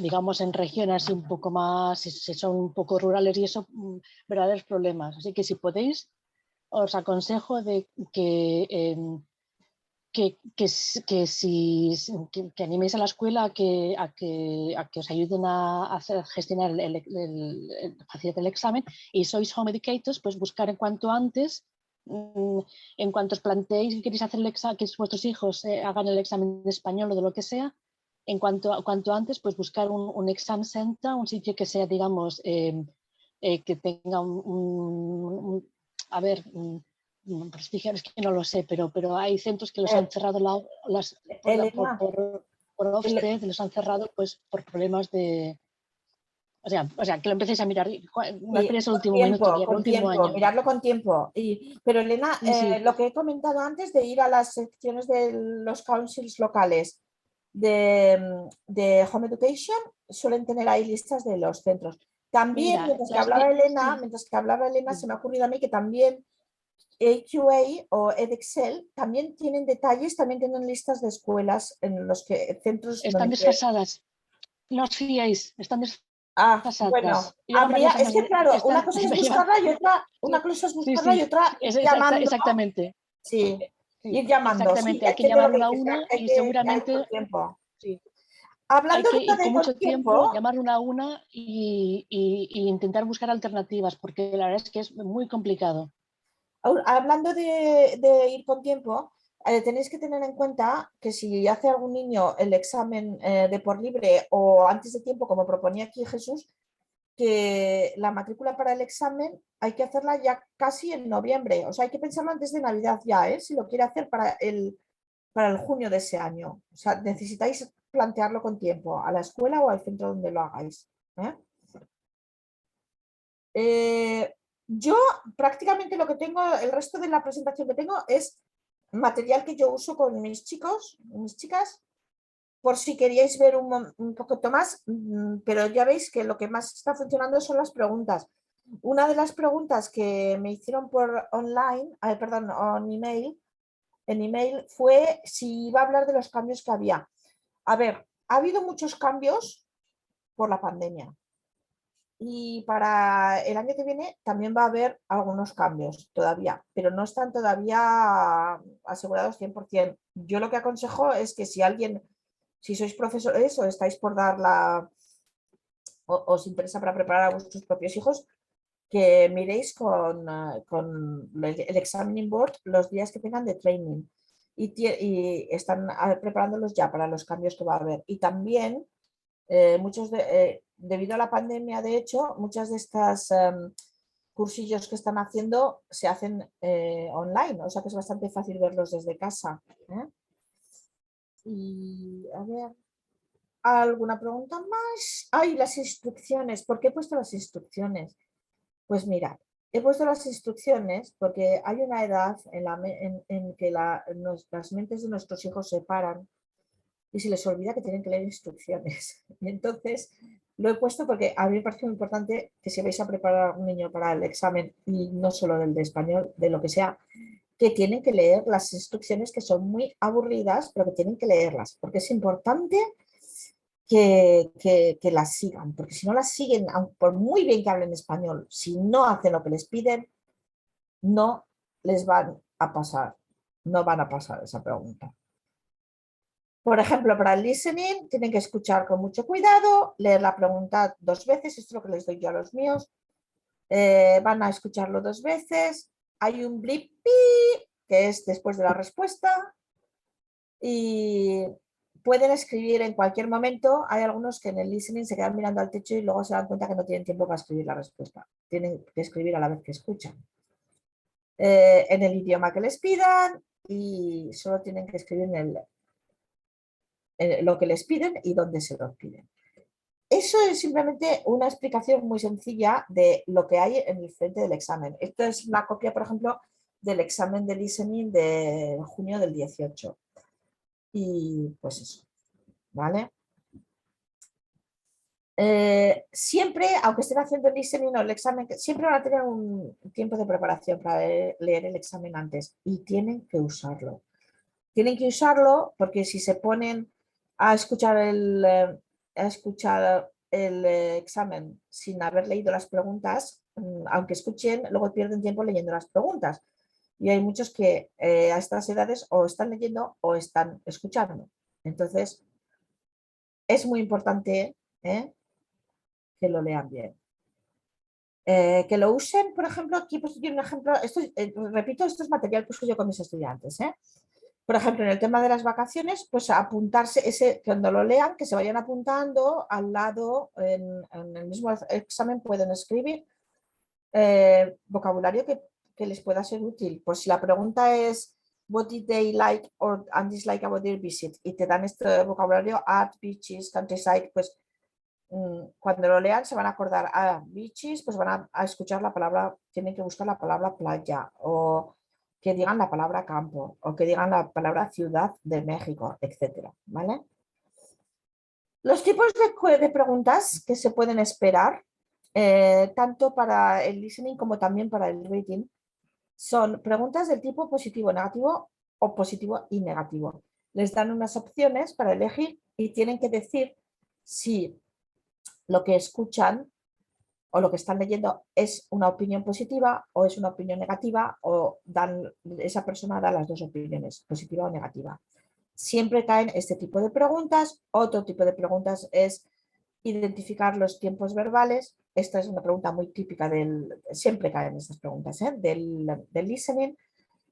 Speaker 6: digamos, en regiones un poco más, si son un poco rurales y eso, verdaderos problemas. Así que si podéis, os aconsejo que animéis a la escuela a que os ayuden a gestionar facilitar el examen, y sois home educators, pues buscar en cuanto antes, en cuanto os planteéis que queréis hacer el examen, que vuestros hijos hagan el examen de español o de lo que sea, cuanto antes, pues buscar un exam center, un sitio que sea, digamos, que tenga a ver, prestigio, es que no lo sé, pero hay centros que los han cerrado por Ofsted, los han cerrado pues por problemas de... O sea, que lo empecéis a mirar. Una experiencia el último minuto, el último año.
Speaker 1: Mirarlo con tiempo. Pero Elena,
Speaker 6: Sí.
Speaker 1: lo que he comentado antes de ir a las secciones de los councils locales de Home Education, suelen tener ahí listas de los centros. También,
Speaker 6: Mira,
Speaker 1: mientras que hablaba Elena, se me ha ocurrido a mí que también AQA o Edexcel también tienen detalles, también tienen listas de escuelas en los que centros...
Speaker 6: Están desfasadas. No os fiéis, están desfasadas.
Speaker 1: Bueno, es que claro, una cosa es buscarla y otra, y otra ir llamando.
Speaker 6: Exactamente.
Speaker 1: Sí, ir llamando.
Speaker 6: Exactamente,
Speaker 1: Sí,
Speaker 6: hay que llamar una a una y seguramente...
Speaker 1: Sí. Hablando
Speaker 6: hay que ir con mucho
Speaker 1: tiempo,
Speaker 6: llamar una a una y intentar buscar alternativas, porque la verdad es que es muy complicado.
Speaker 1: hablando de ir con tiempo, tenéis que tener en cuenta que si hace algún niño el examen de por libre o antes de tiempo, como proponía aquí Jesús, que la matrícula para el examen hay que hacerla ya casi en noviembre. O sea, hay que pensarlo antes de Navidad ya, si lo quiere hacer para el junio de ese año. O sea, necesitáis plantearlo con tiempo a la escuela o al centro donde lo hagáis. Yo prácticamente lo que tengo, el resto de la presentación que tengo es material que yo uso con mis chicos, mis chicas, por si queríais ver un poquito más, pero ya veis que lo que más está funcionando son las preguntas. Una de las preguntas que me hicieron por online, perdón, en email fue si iba a hablar de los cambios que había. A ver, ha habido muchos cambios por la pandemia. Y para el año que viene también va a haber algunos cambios todavía, pero no están todavía asegurados 100%. Yo lo que aconsejo es que si sois profesores o estáis por os interesa para preparar a vuestros propios hijos, que miréis con el examining board los días que tengan de training y están preparándolos ya para los cambios que va a haber. Y también debido a la pandemia, de hecho, muchas de estas cursillos que están haciendo se hacen online, o sea que es bastante fácil verlos desde casa. Y a ver, ¿alguna pregunta más? ¡Ay, las instrucciones! ¿Por qué he puesto las instrucciones? Pues mirad, he puesto las instrucciones porque hay una edad en que las mentes de nuestros hijos se paran y se les olvida que tienen que leer instrucciones. Y entonces lo he puesto porque a mí me parece muy importante que si vais a preparar a un niño para el examen, y no solo del de español, de lo que sea, que tienen que leer las instrucciones, que son muy aburridas, pero que tienen que leerlas, porque es importante que las sigan, porque si no las siguen, por muy bien que hablen español, si no hacen lo que les piden, no les van a pasar, no van a pasar esa pregunta. Por ejemplo, para el listening tienen que escuchar con mucho cuidado, leer la pregunta 2 veces, esto es lo que les doy yo a los míos, van a escucharlo 2 veces, hay un blip, que es después de la respuesta, y pueden escribir en cualquier momento. Hay algunos que en el listening se quedan mirando al techo y luego se dan cuenta que no tienen tiempo para escribir la respuesta. Tienen que escribir a la vez que escuchan. En el idioma que les pidan y solo tienen que escribir en lo que les piden y dónde se lo piden. Eso es simplemente una explicación muy sencilla de lo que hay en el frente del examen. Esto es una copia, por ejemplo, del examen de listening de junio del 18. Y pues eso, ¿vale? Siempre, aunque estén haciendo el listening o el examen, siempre van a tener un tiempo de preparación para leer el examen antes y tienen que usarlo. Tienen que usarlo porque si se ponen a escuchar el examen sin haber leído las preguntas, aunque escuchen, luego pierden tiempo leyendo las preguntas. Y hay muchos que a estas edades o están leyendo o están escuchando. Entonces, es muy importante que lo lean bien. Que lo usen, por ejemplo, aquí pues yo un ejemplo, esto, repito, esto es material que uso yo con mis estudiantes. Por ejemplo, en el tema de las vacaciones, pues apuntarse, cuando lo lean, que se vayan apuntando al lado, en el mismo examen pueden escribir vocabulario que les pueda ser útil. Pues si la pregunta es what did they like or and dislike about their visit y te dan este vocabulario art, beaches, countryside, pues cuando lo lean se van a acordar beaches, pues van a escuchar la palabra, tienen que buscar la palabra playa o que digan la palabra campo o que digan la palabra ciudad de México, etcétera, ¿vale? Los tipos de preguntas que se pueden esperar, tanto para el listening como también para el reading, son preguntas del tipo positivo, negativo o positivo y negativo. Les dan unas opciones para elegir y tienen que decir si lo que escuchan o lo que están leyendo es una opinión positiva o es una opinión negativa o esa persona da las dos opiniones, positiva o negativa. Siempre caen este tipo de preguntas. Otro tipo de preguntas es identificar los tiempos verbales. Esta es una pregunta muy típica siempre caen estas preguntas, del listening.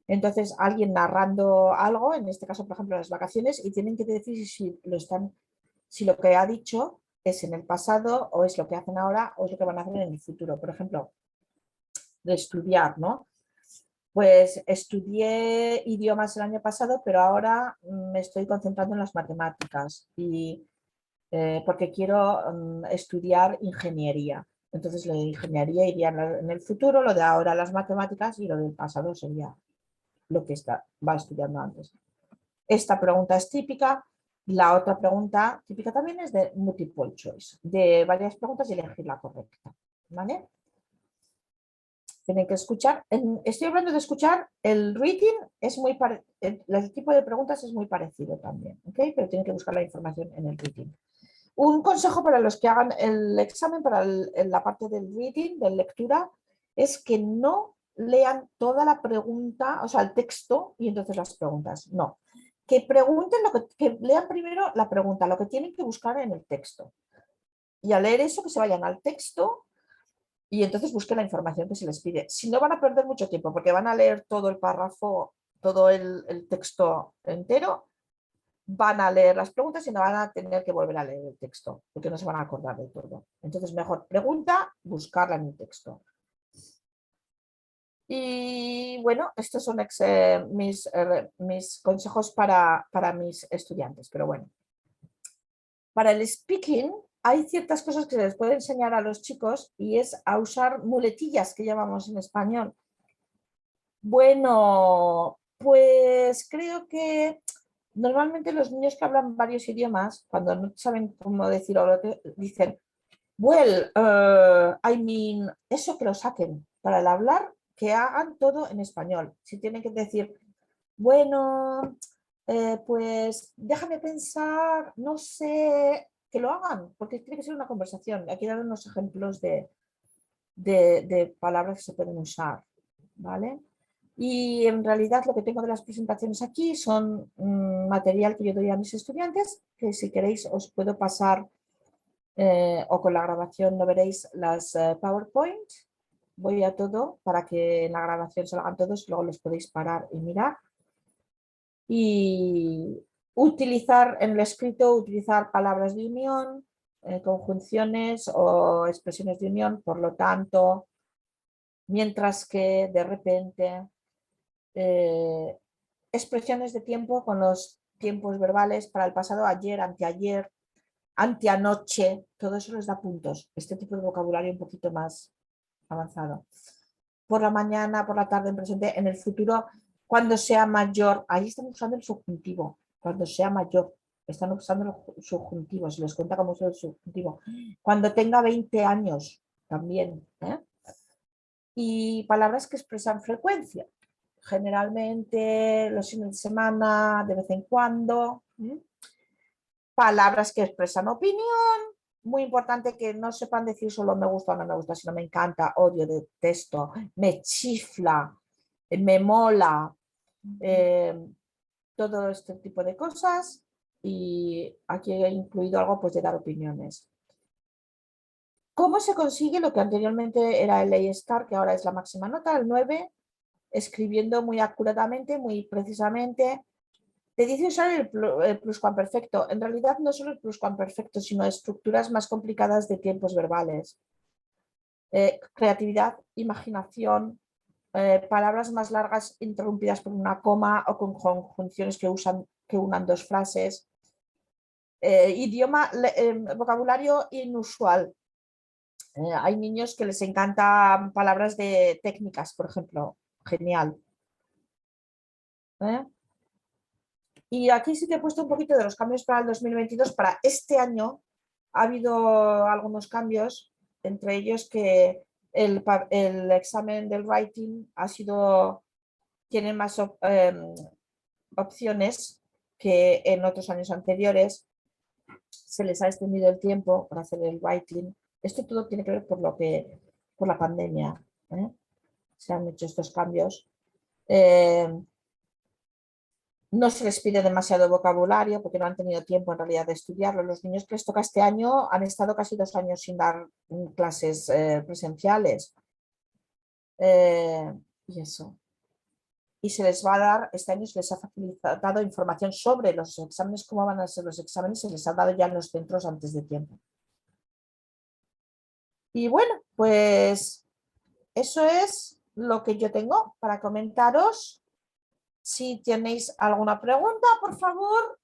Speaker 1: Entonces, alguien narrando algo, en este caso, por ejemplo, las vacaciones, y tienen que decir si lo que ha dicho es en el pasado o es lo que hacen ahora o es lo que van a hacer en el futuro. Por ejemplo, de estudiar, ¿no? Pues estudié idiomas el año pasado, pero ahora me estoy concentrando en las matemáticas porque quiero estudiar ingeniería. Entonces, lo de ingeniería iría en el futuro, lo de ahora las matemáticas y lo del pasado sería lo que va estudiando antes. Esta pregunta es típica. La otra pregunta típica también es de multiple choice, de varias preguntas y elegir la correcta, ¿vale? Tienen que escuchar. Estoy hablando de escuchar. El reading es el tipo de preguntas es muy parecido también, ¿ok? Pero tienen que buscar la información en el reading. Un consejo para los que hagan el examen, en la parte del reading, de lectura, es que no lean toda la pregunta, o sea, el texto y entonces las preguntas. No. Que pregunten que lean primero la pregunta, lo que tienen que buscar en el texto. Y al leer eso, que se vayan al texto y entonces busquen la información que se les pide. Si no, van a perder mucho tiempo porque van a leer todo el párrafo, todo el texto entero, van a leer las preguntas y no van a tener que volver a leer el texto porque no se van a acordar de todo. Entonces, mejor pregunta, buscarla en el texto. Y bueno, estos son mis consejos para mis estudiantes, pero bueno. Para el speaking hay ciertas cosas que se les puede enseñar a los chicos y es a usar muletillas que llamamos en español. Bueno, pues creo que normalmente los niños que hablan varios idiomas, cuando no saben cómo decir o lo que dicen, well, I mean, eso que lo saquen para el hablar, que hagan todo en español. Si tienen que decir, bueno, pues déjame pensar, no sé, que lo hagan, porque tiene que ser una conversación. Aquí dan unos ejemplos de palabras que se pueden usar, ¿vale? Y en realidad lo que tengo de las presentaciones aquí son material que yo doy a mis estudiantes, que si queréis os puedo pasar o con la grabación lo veréis las PowerPoint voy a todo para que en la grabación salgan todos, luego los podéis parar y mirar. Y utilizar en el escrito, utilizar palabras de unión, conjunciones o expresiones de unión, por lo tanto, mientras que, de repente, expresiones de tiempo con los tiempos verbales para el pasado, ayer, anteayer, anteanoche, todo eso les da puntos. Este tipo de vocabulario un poquito más avanzado. Por la mañana, por la tarde, en presente, en el futuro, cuando sea mayor, ahí están usando el subjuntivo, cuando sea mayor, están usando el subjuntivo, se les cuenta como uso el subjuntivo. Cuando tenga 20 años, también. Y palabras que expresan frecuencia, generalmente los fines de semana, de vez en cuando. Palabras que expresan opinión, muy importante que no sepan decir solo me gusta o no me gusta, sino me encanta, odio, detesto, me chifla, me mola, todo este tipo de cosas. Y aquí he incluido algo pues de dar opiniones. ¿Cómo se consigue lo que anteriormente era el A*, que ahora es la máxima nota, el 9, escribiendo muy acuradamente, muy precisamente? Te dice usar el pluscuamperfecto. En realidad no solo el pluscuamperfecto, sino estructuras más complicadas de tiempos verbales. Creatividad, imaginación, palabras más largas interrumpidas por una coma o con conjunciones que unan dos frases. Vocabulario inusual. Hay niños que les encantan palabras de técnicas, por ejemplo. Genial. Y aquí sí te he puesto un poquito de los cambios para el 2022. Para este año ha habido algunos cambios, entre ellos que el examen del writing tiene más opciones que en otros años anteriores. Se les ha extendido el tiempo para hacer el writing. Esto todo tiene que ver por la pandemia. Se han hecho estos cambios. No se les pide demasiado vocabulario porque no han tenido tiempo en realidad de estudiarlo. Los niños que les toca este año han estado casi 2 años sin dar clases presenciales. Y eso. Y se les va a dar, este año se les ha facilitado información sobre los exámenes, cómo van a ser los exámenes, se les ha dado ya en los centros antes de tiempo. Y bueno, pues eso es lo que yo tengo para comentaros. Si tenéis alguna pregunta, por favor,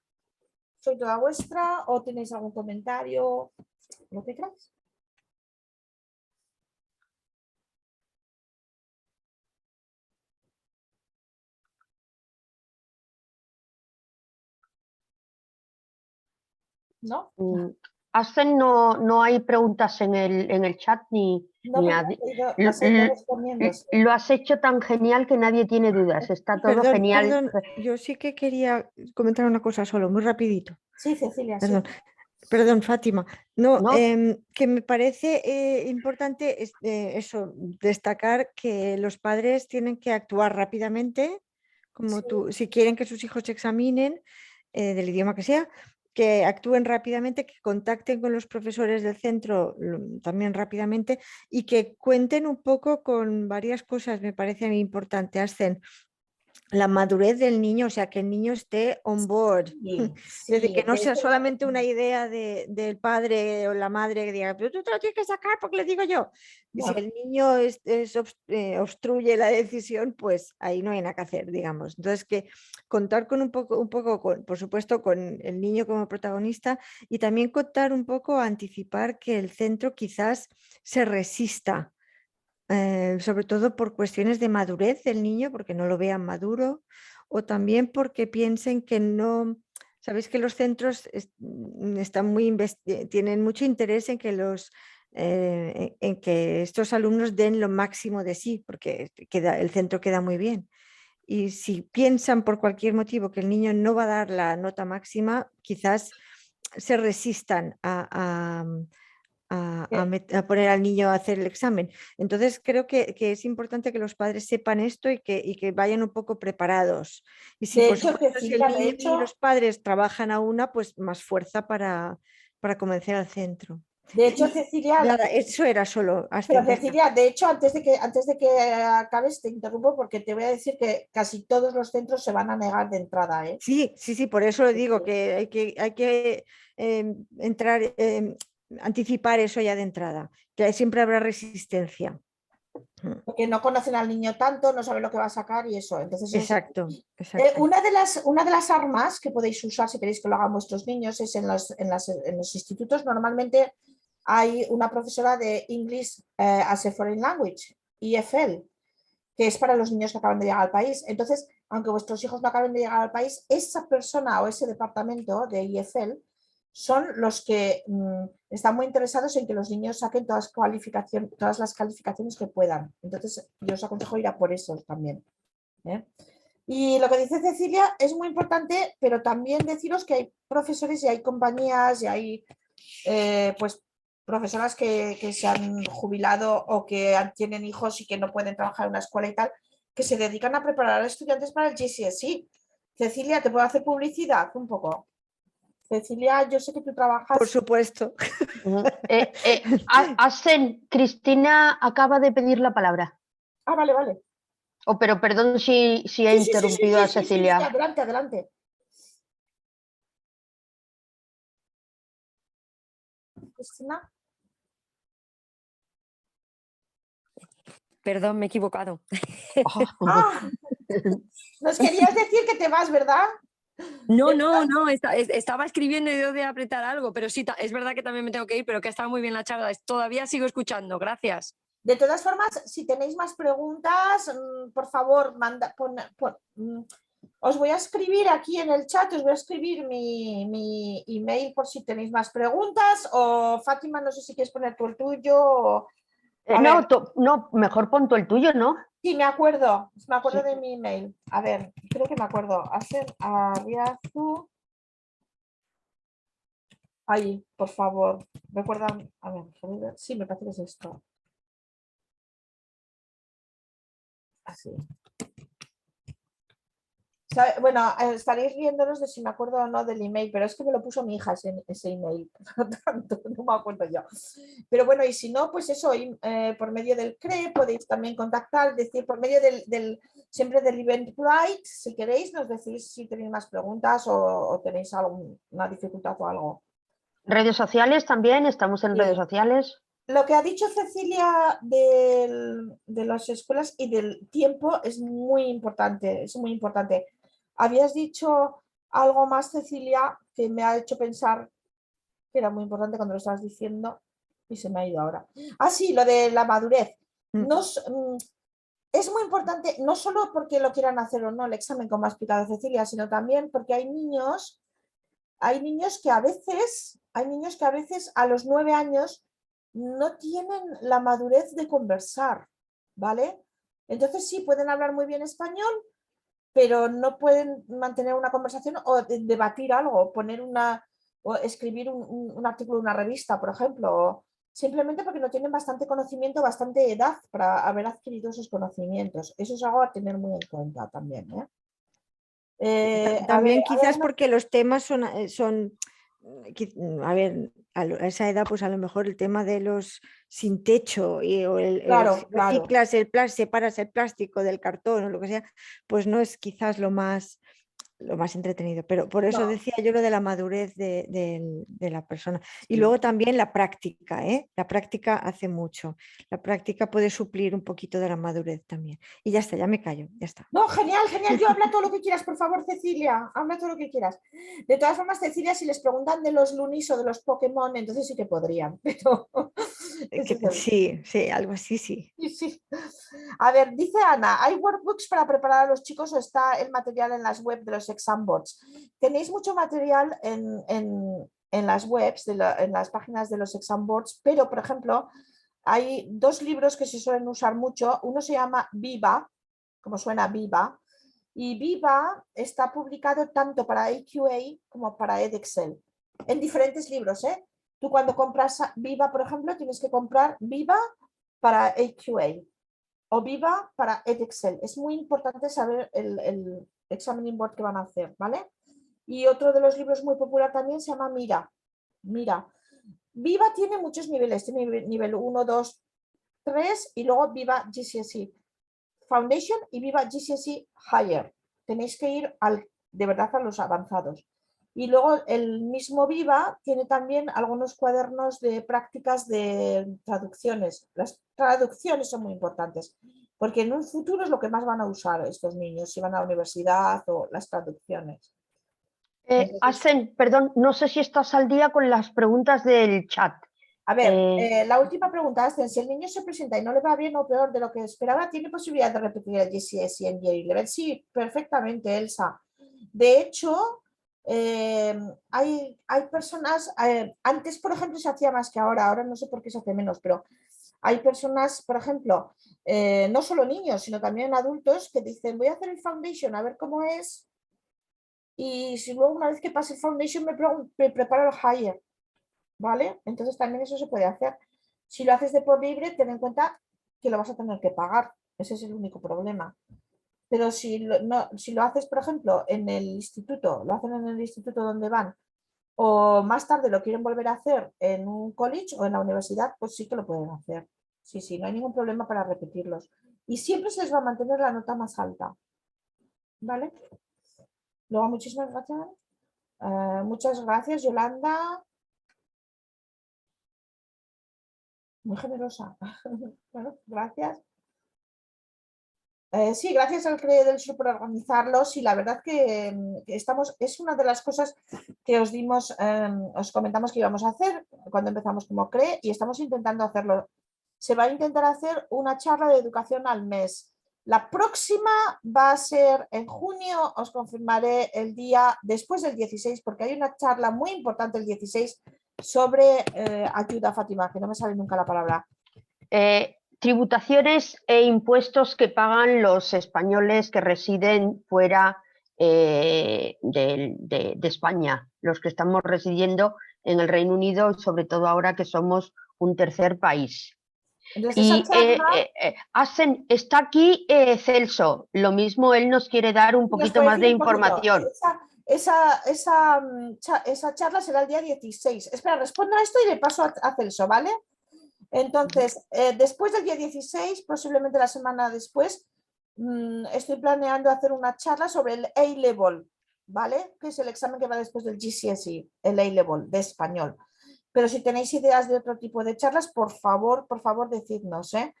Speaker 1: soy toda vuestra, o tenéis algún comentario, lo que queráis. ¿No?
Speaker 2: Ashton, no hay preguntas en el chat ni nadie. Lo has hecho tan genial que nadie tiene dudas. Está todo genial.
Speaker 5: Perdón, yo sí que quería comentar una cosa solo, muy rapidito.
Speaker 1: Sí, Cecilia.
Speaker 5: Perdón.
Speaker 1: Sí.
Speaker 5: Perdón, Fátima. No. Que me parece importante eso, destacar que los padres tienen que actuar rápidamente, como
Speaker 1: Sí.
Speaker 5: tú, si quieren que sus hijos se examinen, del idioma que sea, que actúen rápidamente, que contacten con los profesores del centro también rápidamente y que cuenten un poco con varias cosas, me parecen importantes. Hacen la madurez del niño, o sea, que el niño esté on board. Es decir, que no sea solamente una idea del padre o la madre que diga, pero tú te lo tienes que sacar porque le digo yo. No. Si el niño obstruye la decisión, pues ahí no hay nada que hacer, digamos. Entonces, que contar con un poco por supuesto, con el niño como protagonista y también contar un poco, anticipar que el centro quizás se resista. Sobre todo por cuestiones de madurez del niño, porque no lo vean maduro, o también porque piensen que no, sabéis que los centros están tienen mucho interés en que estos alumnos den lo máximo de sí, porque el centro queda muy bien. Y si piensan por cualquier motivo que el niño no va a dar la nota máxima, quizás se resistan a poner al niño a hacer el examen. Entonces creo que es importante que los padres sepan esto y que vayan un poco preparados. Y si, por supuesto, si el niño y los padres trabajan a una, pues más fuerza para convencer al centro.
Speaker 1: De hecho, Cecilia,
Speaker 5: Nada, eso era solo.
Speaker 1: pero Cecilia, de hecho, antes de que acabes, te interrumpo porque te voy a decir que casi todos los centros se van a negar de entrada, ¿eh?
Speaker 5: Sí, sí, sí, por eso lo digo, que hay que entrar, anticipar eso ya de entrada, que siempre habrá resistencia.
Speaker 1: Porque no conocen al niño tanto, no saben lo que va a sacar y eso. Entonces,
Speaker 5: Exacto, exacto.
Speaker 1: una de las armas que podéis usar si queréis que lo hagan vuestros niños es en los institutos. Normalmente hay una profesora de English as a Foreign Language, EFL, que es para los niños que acaban de llegar al país. Entonces, aunque vuestros hijos no acaben de llegar al país, esa persona o ese departamento de EFL son los que están muy interesados en que los niños saquen todas las calificaciones que puedan. Entonces, yo os aconsejo ir a por eso también, ¿eh? Y lo que dice Cecilia es muy importante, pero también deciros que hay profesores y hay compañías y hay pues profesoras que se han jubilado o que tienen hijos y que no pueden trabajar en una escuela y tal, que se dedican a preparar a estudiantes para el GCSE. Cecilia, ¿te puedo hacer publicidad un poco? Cecilia, yo sé que tú trabajas.
Speaker 5: Por supuesto.
Speaker 2: Asen, Cristina acaba de pedir la palabra.
Speaker 1: Ah, vale, vale.
Speaker 2: Pero perdón si he interrumpido a Cecilia.
Speaker 1: Sí, adelante, adelante. Cristina.
Speaker 7: Perdón, me he equivocado.
Speaker 1: Ah, nos querías decir que te vas, ¿verdad?
Speaker 7: No, estaba escribiendo y debo de apretar algo, pero sí, es verdad que también me tengo que ir, pero que ha estado muy bien la charla. Todavía sigo escuchando, gracias.
Speaker 1: De todas formas, si tenéis más preguntas, por favor, os voy a escribir aquí en el chat, os voy a escribir mi email por si tenéis más preguntas, o Fátima, no sé si quieres poner tú el tuyo.
Speaker 2: No, mejor pon tú el tuyo, ¿no?
Speaker 1: Sí, me acuerdo
Speaker 2: Sí.
Speaker 1: de mi email. A ver, creo que me acuerdo. Ariazu. Ahí, por favor, recuerda. A ver, sí, me parece que es esto. Así. Bueno, estaréis viéndolos de si me acuerdo o no del email, pero es que me lo puso mi hija ese email, por lo tanto, no me acuerdo yo. Pero bueno, y si no, pues eso, por medio del CRE podéis también contactar, decir, por medio siempre del Eventbrite, si queréis, nos decís si tenéis más preguntas o tenéis alguna dificultad o algo.
Speaker 2: Redes sociales también, estamos en redes sociales.
Speaker 1: Lo que ha dicho Cecilia de las escuelas y del tiempo es muy importante, es muy importante. Habías dicho algo más, Cecilia, que me ha hecho pensar que era muy importante cuando lo estabas diciendo y se me ha ido ahora. Ah, sí, lo de la madurez. Es muy importante, no solo porque lo quieran hacer o no el examen, como ha explicado Cecilia, sino también porque hay niños que a veces a los 9 años no tienen la madurez de conversar, ¿vale? Entonces sí, pueden hablar muy bien español, pero no pueden mantener una conversación o debatir algo, o escribir un artículo en una revista, por ejemplo, simplemente porque no tienen bastante conocimiento, bastante edad para haber adquirido esos conocimientos. Eso es algo a tener muy en cuenta también, ¿eh?
Speaker 5: También quizás porque los temas son, a ver, a esa edad pues a lo mejor el tema de los sin techo o
Speaker 1: Claro.
Speaker 5: reciclas separas el plástico del cartón o lo que sea, pues no es quizás lo más entretenido, pero por eso decía yo lo de la madurez de la persona. Y luego también la práctica, ¿eh? La práctica hace mucho. La práctica puede suplir un poquito de la madurez también. Y ya está, ya me callo, ya está.
Speaker 1: No, genial, genial. Yo habla todo lo que quieras, por favor, Cecilia. Habla todo lo que quieras. De todas formas, Cecilia, si les preguntan de los Lunis o de los Pokémon, entonces sí que podrían. Pero...
Speaker 5: Sí, algo así, sí.
Speaker 1: Sí. A ver, dice Ana, ¿hay workbooks para preparar a los chicos o está el material en las webs de los exam boards? Tenéis mucho material en las webs, en las páginas de los exam boards, pero, por ejemplo, hay 2 libros que se suelen usar mucho. Uno se llama Viva, como suena Viva, y Viva está publicado tanto para AQA como para Edexcel, en diferentes libros, ¿eh? Tú cuando compras Viva, por ejemplo, tienes que comprar Viva para AQA o Viva para Edexcel. Es muy importante saber el examining board que van a hacer, ¿vale? Y otro de los libros muy popular también se llama Mira. Viva tiene muchos niveles, tiene nivel 1, 2, 3 y luego Viva GCSE Foundation y Viva GCSE Higher. Tenéis que ir de verdad a los avanzados. Y luego el mismo Viva tiene también algunos cuadernos de prácticas de traducciones. Las traducciones son muy importantes porque en un futuro es lo que más van a usar estos niños si van a la universidad o las traducciones.
Speaker 2: Asen, perdón, no sé si estás al día con las preguntas del chat.
Speaker 1: A ver, la última pregunta, Asen, si el niño se presenta y no le va bien o peor de lo que esperaba, ¿tiene posibilidad de repetir el GCSE en Year 11? Sí, perfectamente, Elsa. De hecho, hay personas, antes por ejemplo se hacía más que ahora no sé por qué se hace menos, pero hay personas, por ejemplo, no solo niños, sino también adultos que dicen voy a hacer el foundation a ver cómo es y si luego una vez que pase el foundation me preparo el higher, ¿vale? Entonces también eso se puede hacer. Si lo haces de por libre, ten en cuenta que lo vas a tener que pagar, ese es el único problema. Pero si lo haces, por ejemplo, en el instituto, lo hacen en el instituto donde van, o más tarde lo quieren volver a hacer en un college o en la universidad, pues sí que lo pueden hacer. Sí, sí, no hay ningún problema para repetirlos. Y siempre se les va a mantener la nota más alta. ¿Vale? Luego, muchísimas gracias. Muchas gracias, Yolanda. Muy generosa. Bueno, gracias. Sí, gracias al CRE del Sur por organizarlos y la verdad que es una de las cosas que os comentamos que íbamos a hacer cuando empezamos como CRE y estamos intentando hacerlo. Se va a intentar hacer una charla de educación al mes. La próxima va a ser en junio, os confirmaré el día después del 16 porque hay una charla muy importante el 16 sobre ayuda, Fátima, que no me sale nunca la palabra.
Speaker 2: Tributaciones e impuestos que pagan los españoles que residen fuera de España, los que estamos residiendo en el Reino Unido, sobre todo ahora que somos un tercer país.
Speaker 1: Entonces,
Speaker 2: Y Asen, está aquí Celso, lo mismo él nos quiere dar un poquito más de información.
Speaker 1: Esa charla será el día 16. Espera, respondo a esto y le paso a Celso, ¿vale? Entonces, después del día 16, posiblemente la semana después, estoy planeando hacer una charla sobre el A-Level, ¿vale? Que es el examen que va después del GCSE, el A-Level de español. Pero si tenéis ideas de otro tipo de charlas, por favor, decidnos, ¿eh?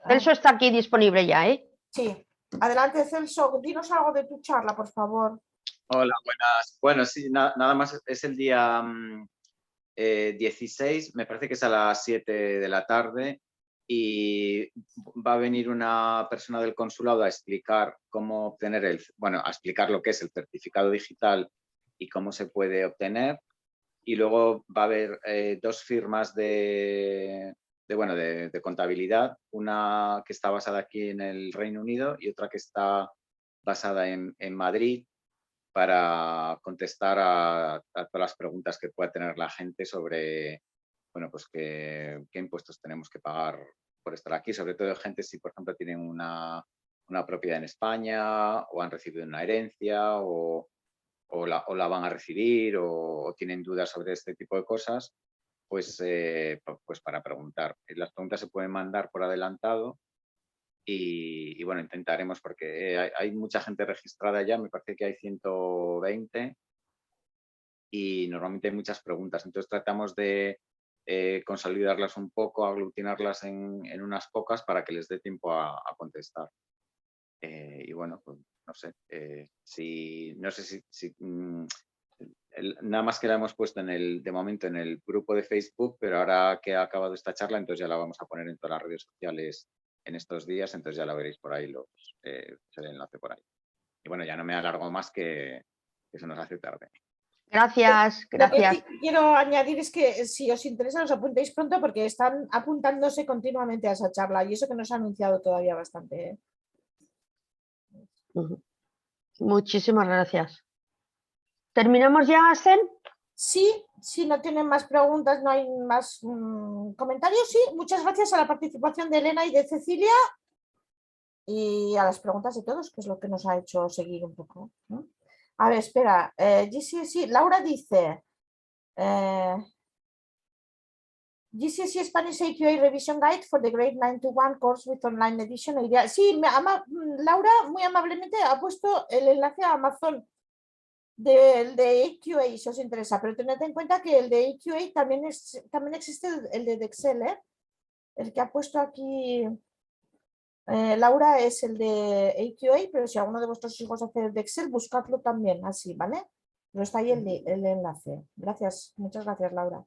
Speaker 2: Celso está aquí disponible ya, ¿eh?
Speaker 1: Sí. Adelante, Celso, dinos algo de tu charla, por favor.
Speaker 8: Hola, buenas. Bueno, sí, nada más es el día 16, me parece que es a las 7 de la tarde y va a venir una persona del consulado a explicar cómo obtener a explicar lo que es el certificado digital y cómo se puede obtener. Y luego va a haber dos firmas de contabilidad, una que está basada aquí en el Reino Unido y otra que está basada en Madrid, para contestar a todas las preguntas que pueda tener la gente sobre, bueno, pues qué impuestos tenemos que pagar por estar aquí, sobre todo gente si, por ejemplo, tienen una propiedad en España o han recibido una herencia o la van a recibir o tienen dudas sobre este tipo de cosas, pues para preguntar. Las preguntas se pueden mandar por adelantado y bueno, intentaremos porque hay mucha gente registrada ya, me parece que hay 120 y normalmente hay muchas preguntas, entonces tratamos de consolidarlas un poco, aglutinarlas en unas pocas para que les dé tiempo a contestar. Y bueno, pues no sé, nada más que la hemos puesto de momento en el grupo de Facebook, pero ahora que ha acabado esta charla, entonces ya la vamos a poner en todas las redes sociales en estos días, entonces ya la veréis por ahí, el enlace por ahí. Y bueno, ya no me alargo más que se nos hace tarde.
Speaker 2: Gracias, gracias.
Speaker 1: Lo que quiero añadir es que si os interesa os apuntéis pronto porque están apuntándose continuamente a esa charla y eso que nos ha anunciado todavía bastante, ¿eh?
Speaker 2: Muchísimas gracias. ¿Terminamos ya, Asen?
Speaker 1: Sí, si no tienen más preguntas, no hay más comentarios. Sí, muchas gracias a la participación de Elena y de Cecilia y a las preguntas de todos, que es lo que nos ha hecho seguir un poco, ¿no? A ver, espera, sí, Laura dice, GCSE Spanish AQA Revision Guide for the Grade 9 to 1 course with online edition. Sí, Laura muy amablemente ha puesto el enlace a Amazon del de AQA, si os interesa, pero tened en cuenta que el de AQA también existe el de Excel, ¿eh? El que ha puesto aquí Laura es el de AQA, pero si alguno de vuestros hijos hace el de Excel, buscadlo también, así, ¿vale? Pero está ahí el enlace. Gracias, muchas gracias, Laura.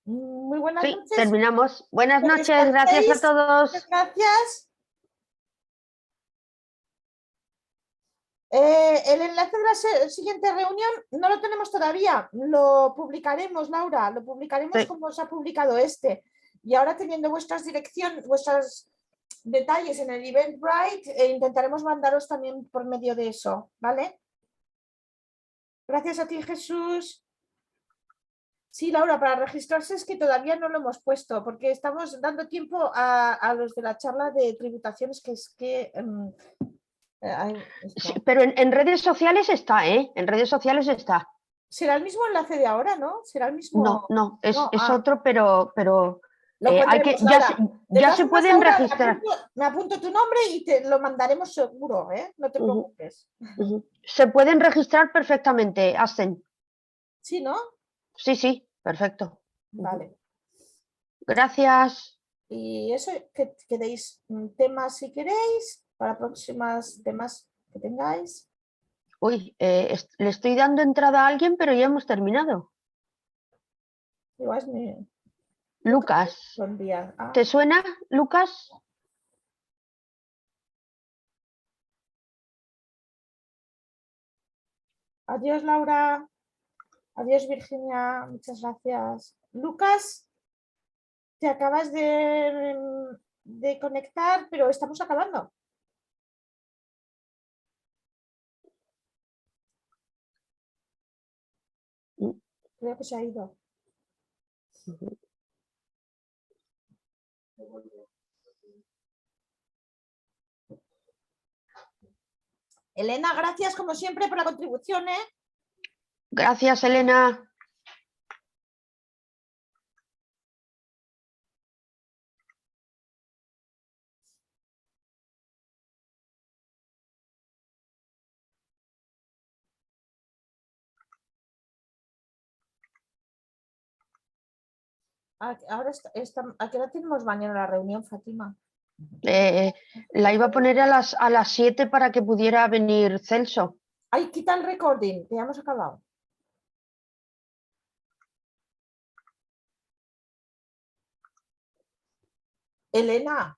Speaker 1: Muy buenas
Speaker 2: Sí,
Speaker 1: noches.
Speaker 2: terminamos. Buenas
Speaker 1: Que
Speaker 2: noches, gracias a
Speaker 1: descanséis.
Speaker 2: todos.
Speaker 1: Muchas gracias. El enlace de la siguiente reunión no lo tenemos todavía, lo publicaremos, Laura, lo publicaremos
Speaker 2: Sí.
Speaker 1: como se ha publicado este. Y ahora teniendo vuestras direcciones, vuestros detalles en el Eventbrite, intentaremos mandaros también por medio de eso, ¿vale? Gracias a ti, Jesús. Sí, Laura, para registrarse es que todavía no lo hemos puesto, porque estamos dando tiempo a los de la charla de tributaciones, que es que... ahí está.
Speaker 2: Sí, pero en redes sociales está, ¿eh? En redes sociales está.
Speaker 1: Será el mismo enlace de ahora, ¿no? Será el mismo...
Speaker 2: No, no, es
Speaker 1: ah,
Speaker 2: otro, pero
Speaker 1: lo
Speaker 2: hay que,
Speaker 1: pondremos, Laura. De
Speaker 2: ya
Speaker 1: todas
Speaker 2: se
Speaker 1: formas,
Speaker 2: pueden
Speaker 1: Laura,
Speaker 2: registrar.
Speaker 1: me apunto tu nombre y te lo mandaremos seguro, ¿eh? No te
Speaker 2: Ujú,
Speaker 1: preocupes.
Speaker 2: ujú. Se pueden registrar perfectamente, Asen.
Speaker 1: Sí, ¿no?
Speaker 2: Sí, sí, perfecto.
Speaker 1: Vale.
Speaker 2: Gracias.
Speaker 1: Y eso, que deis temas si queréis, para próximos temas que tengáis.
Speaker 2: Uy, le estoy dando entrada a alguien, pero ya hemos terminado.
Speaker 1: Igual es mi...
Speaker 2: Lucas,
Speaker 1: Buen día. Ah,
Speaker 2: ¿te suena, Lucas?
Speaker 1: adiós, Laura. Adiós, Virginia. Muchas gracias. Lucas, te acabas de conectar, pero estamos acabando. Creo que se ha ido. Elena, gracias como siempre por la contribución, ¿eh?
Speaker 2: Gracias, Elena.
Speaker 1: Ahora ¿a qué hora tenemos mañana la reunión, Fátima?
Speaker 2: La iba a poner a las 7 para que pudiera venir Celso.
Speaker 1: Ay, quita el recording, que ya hemos acabado. Elena,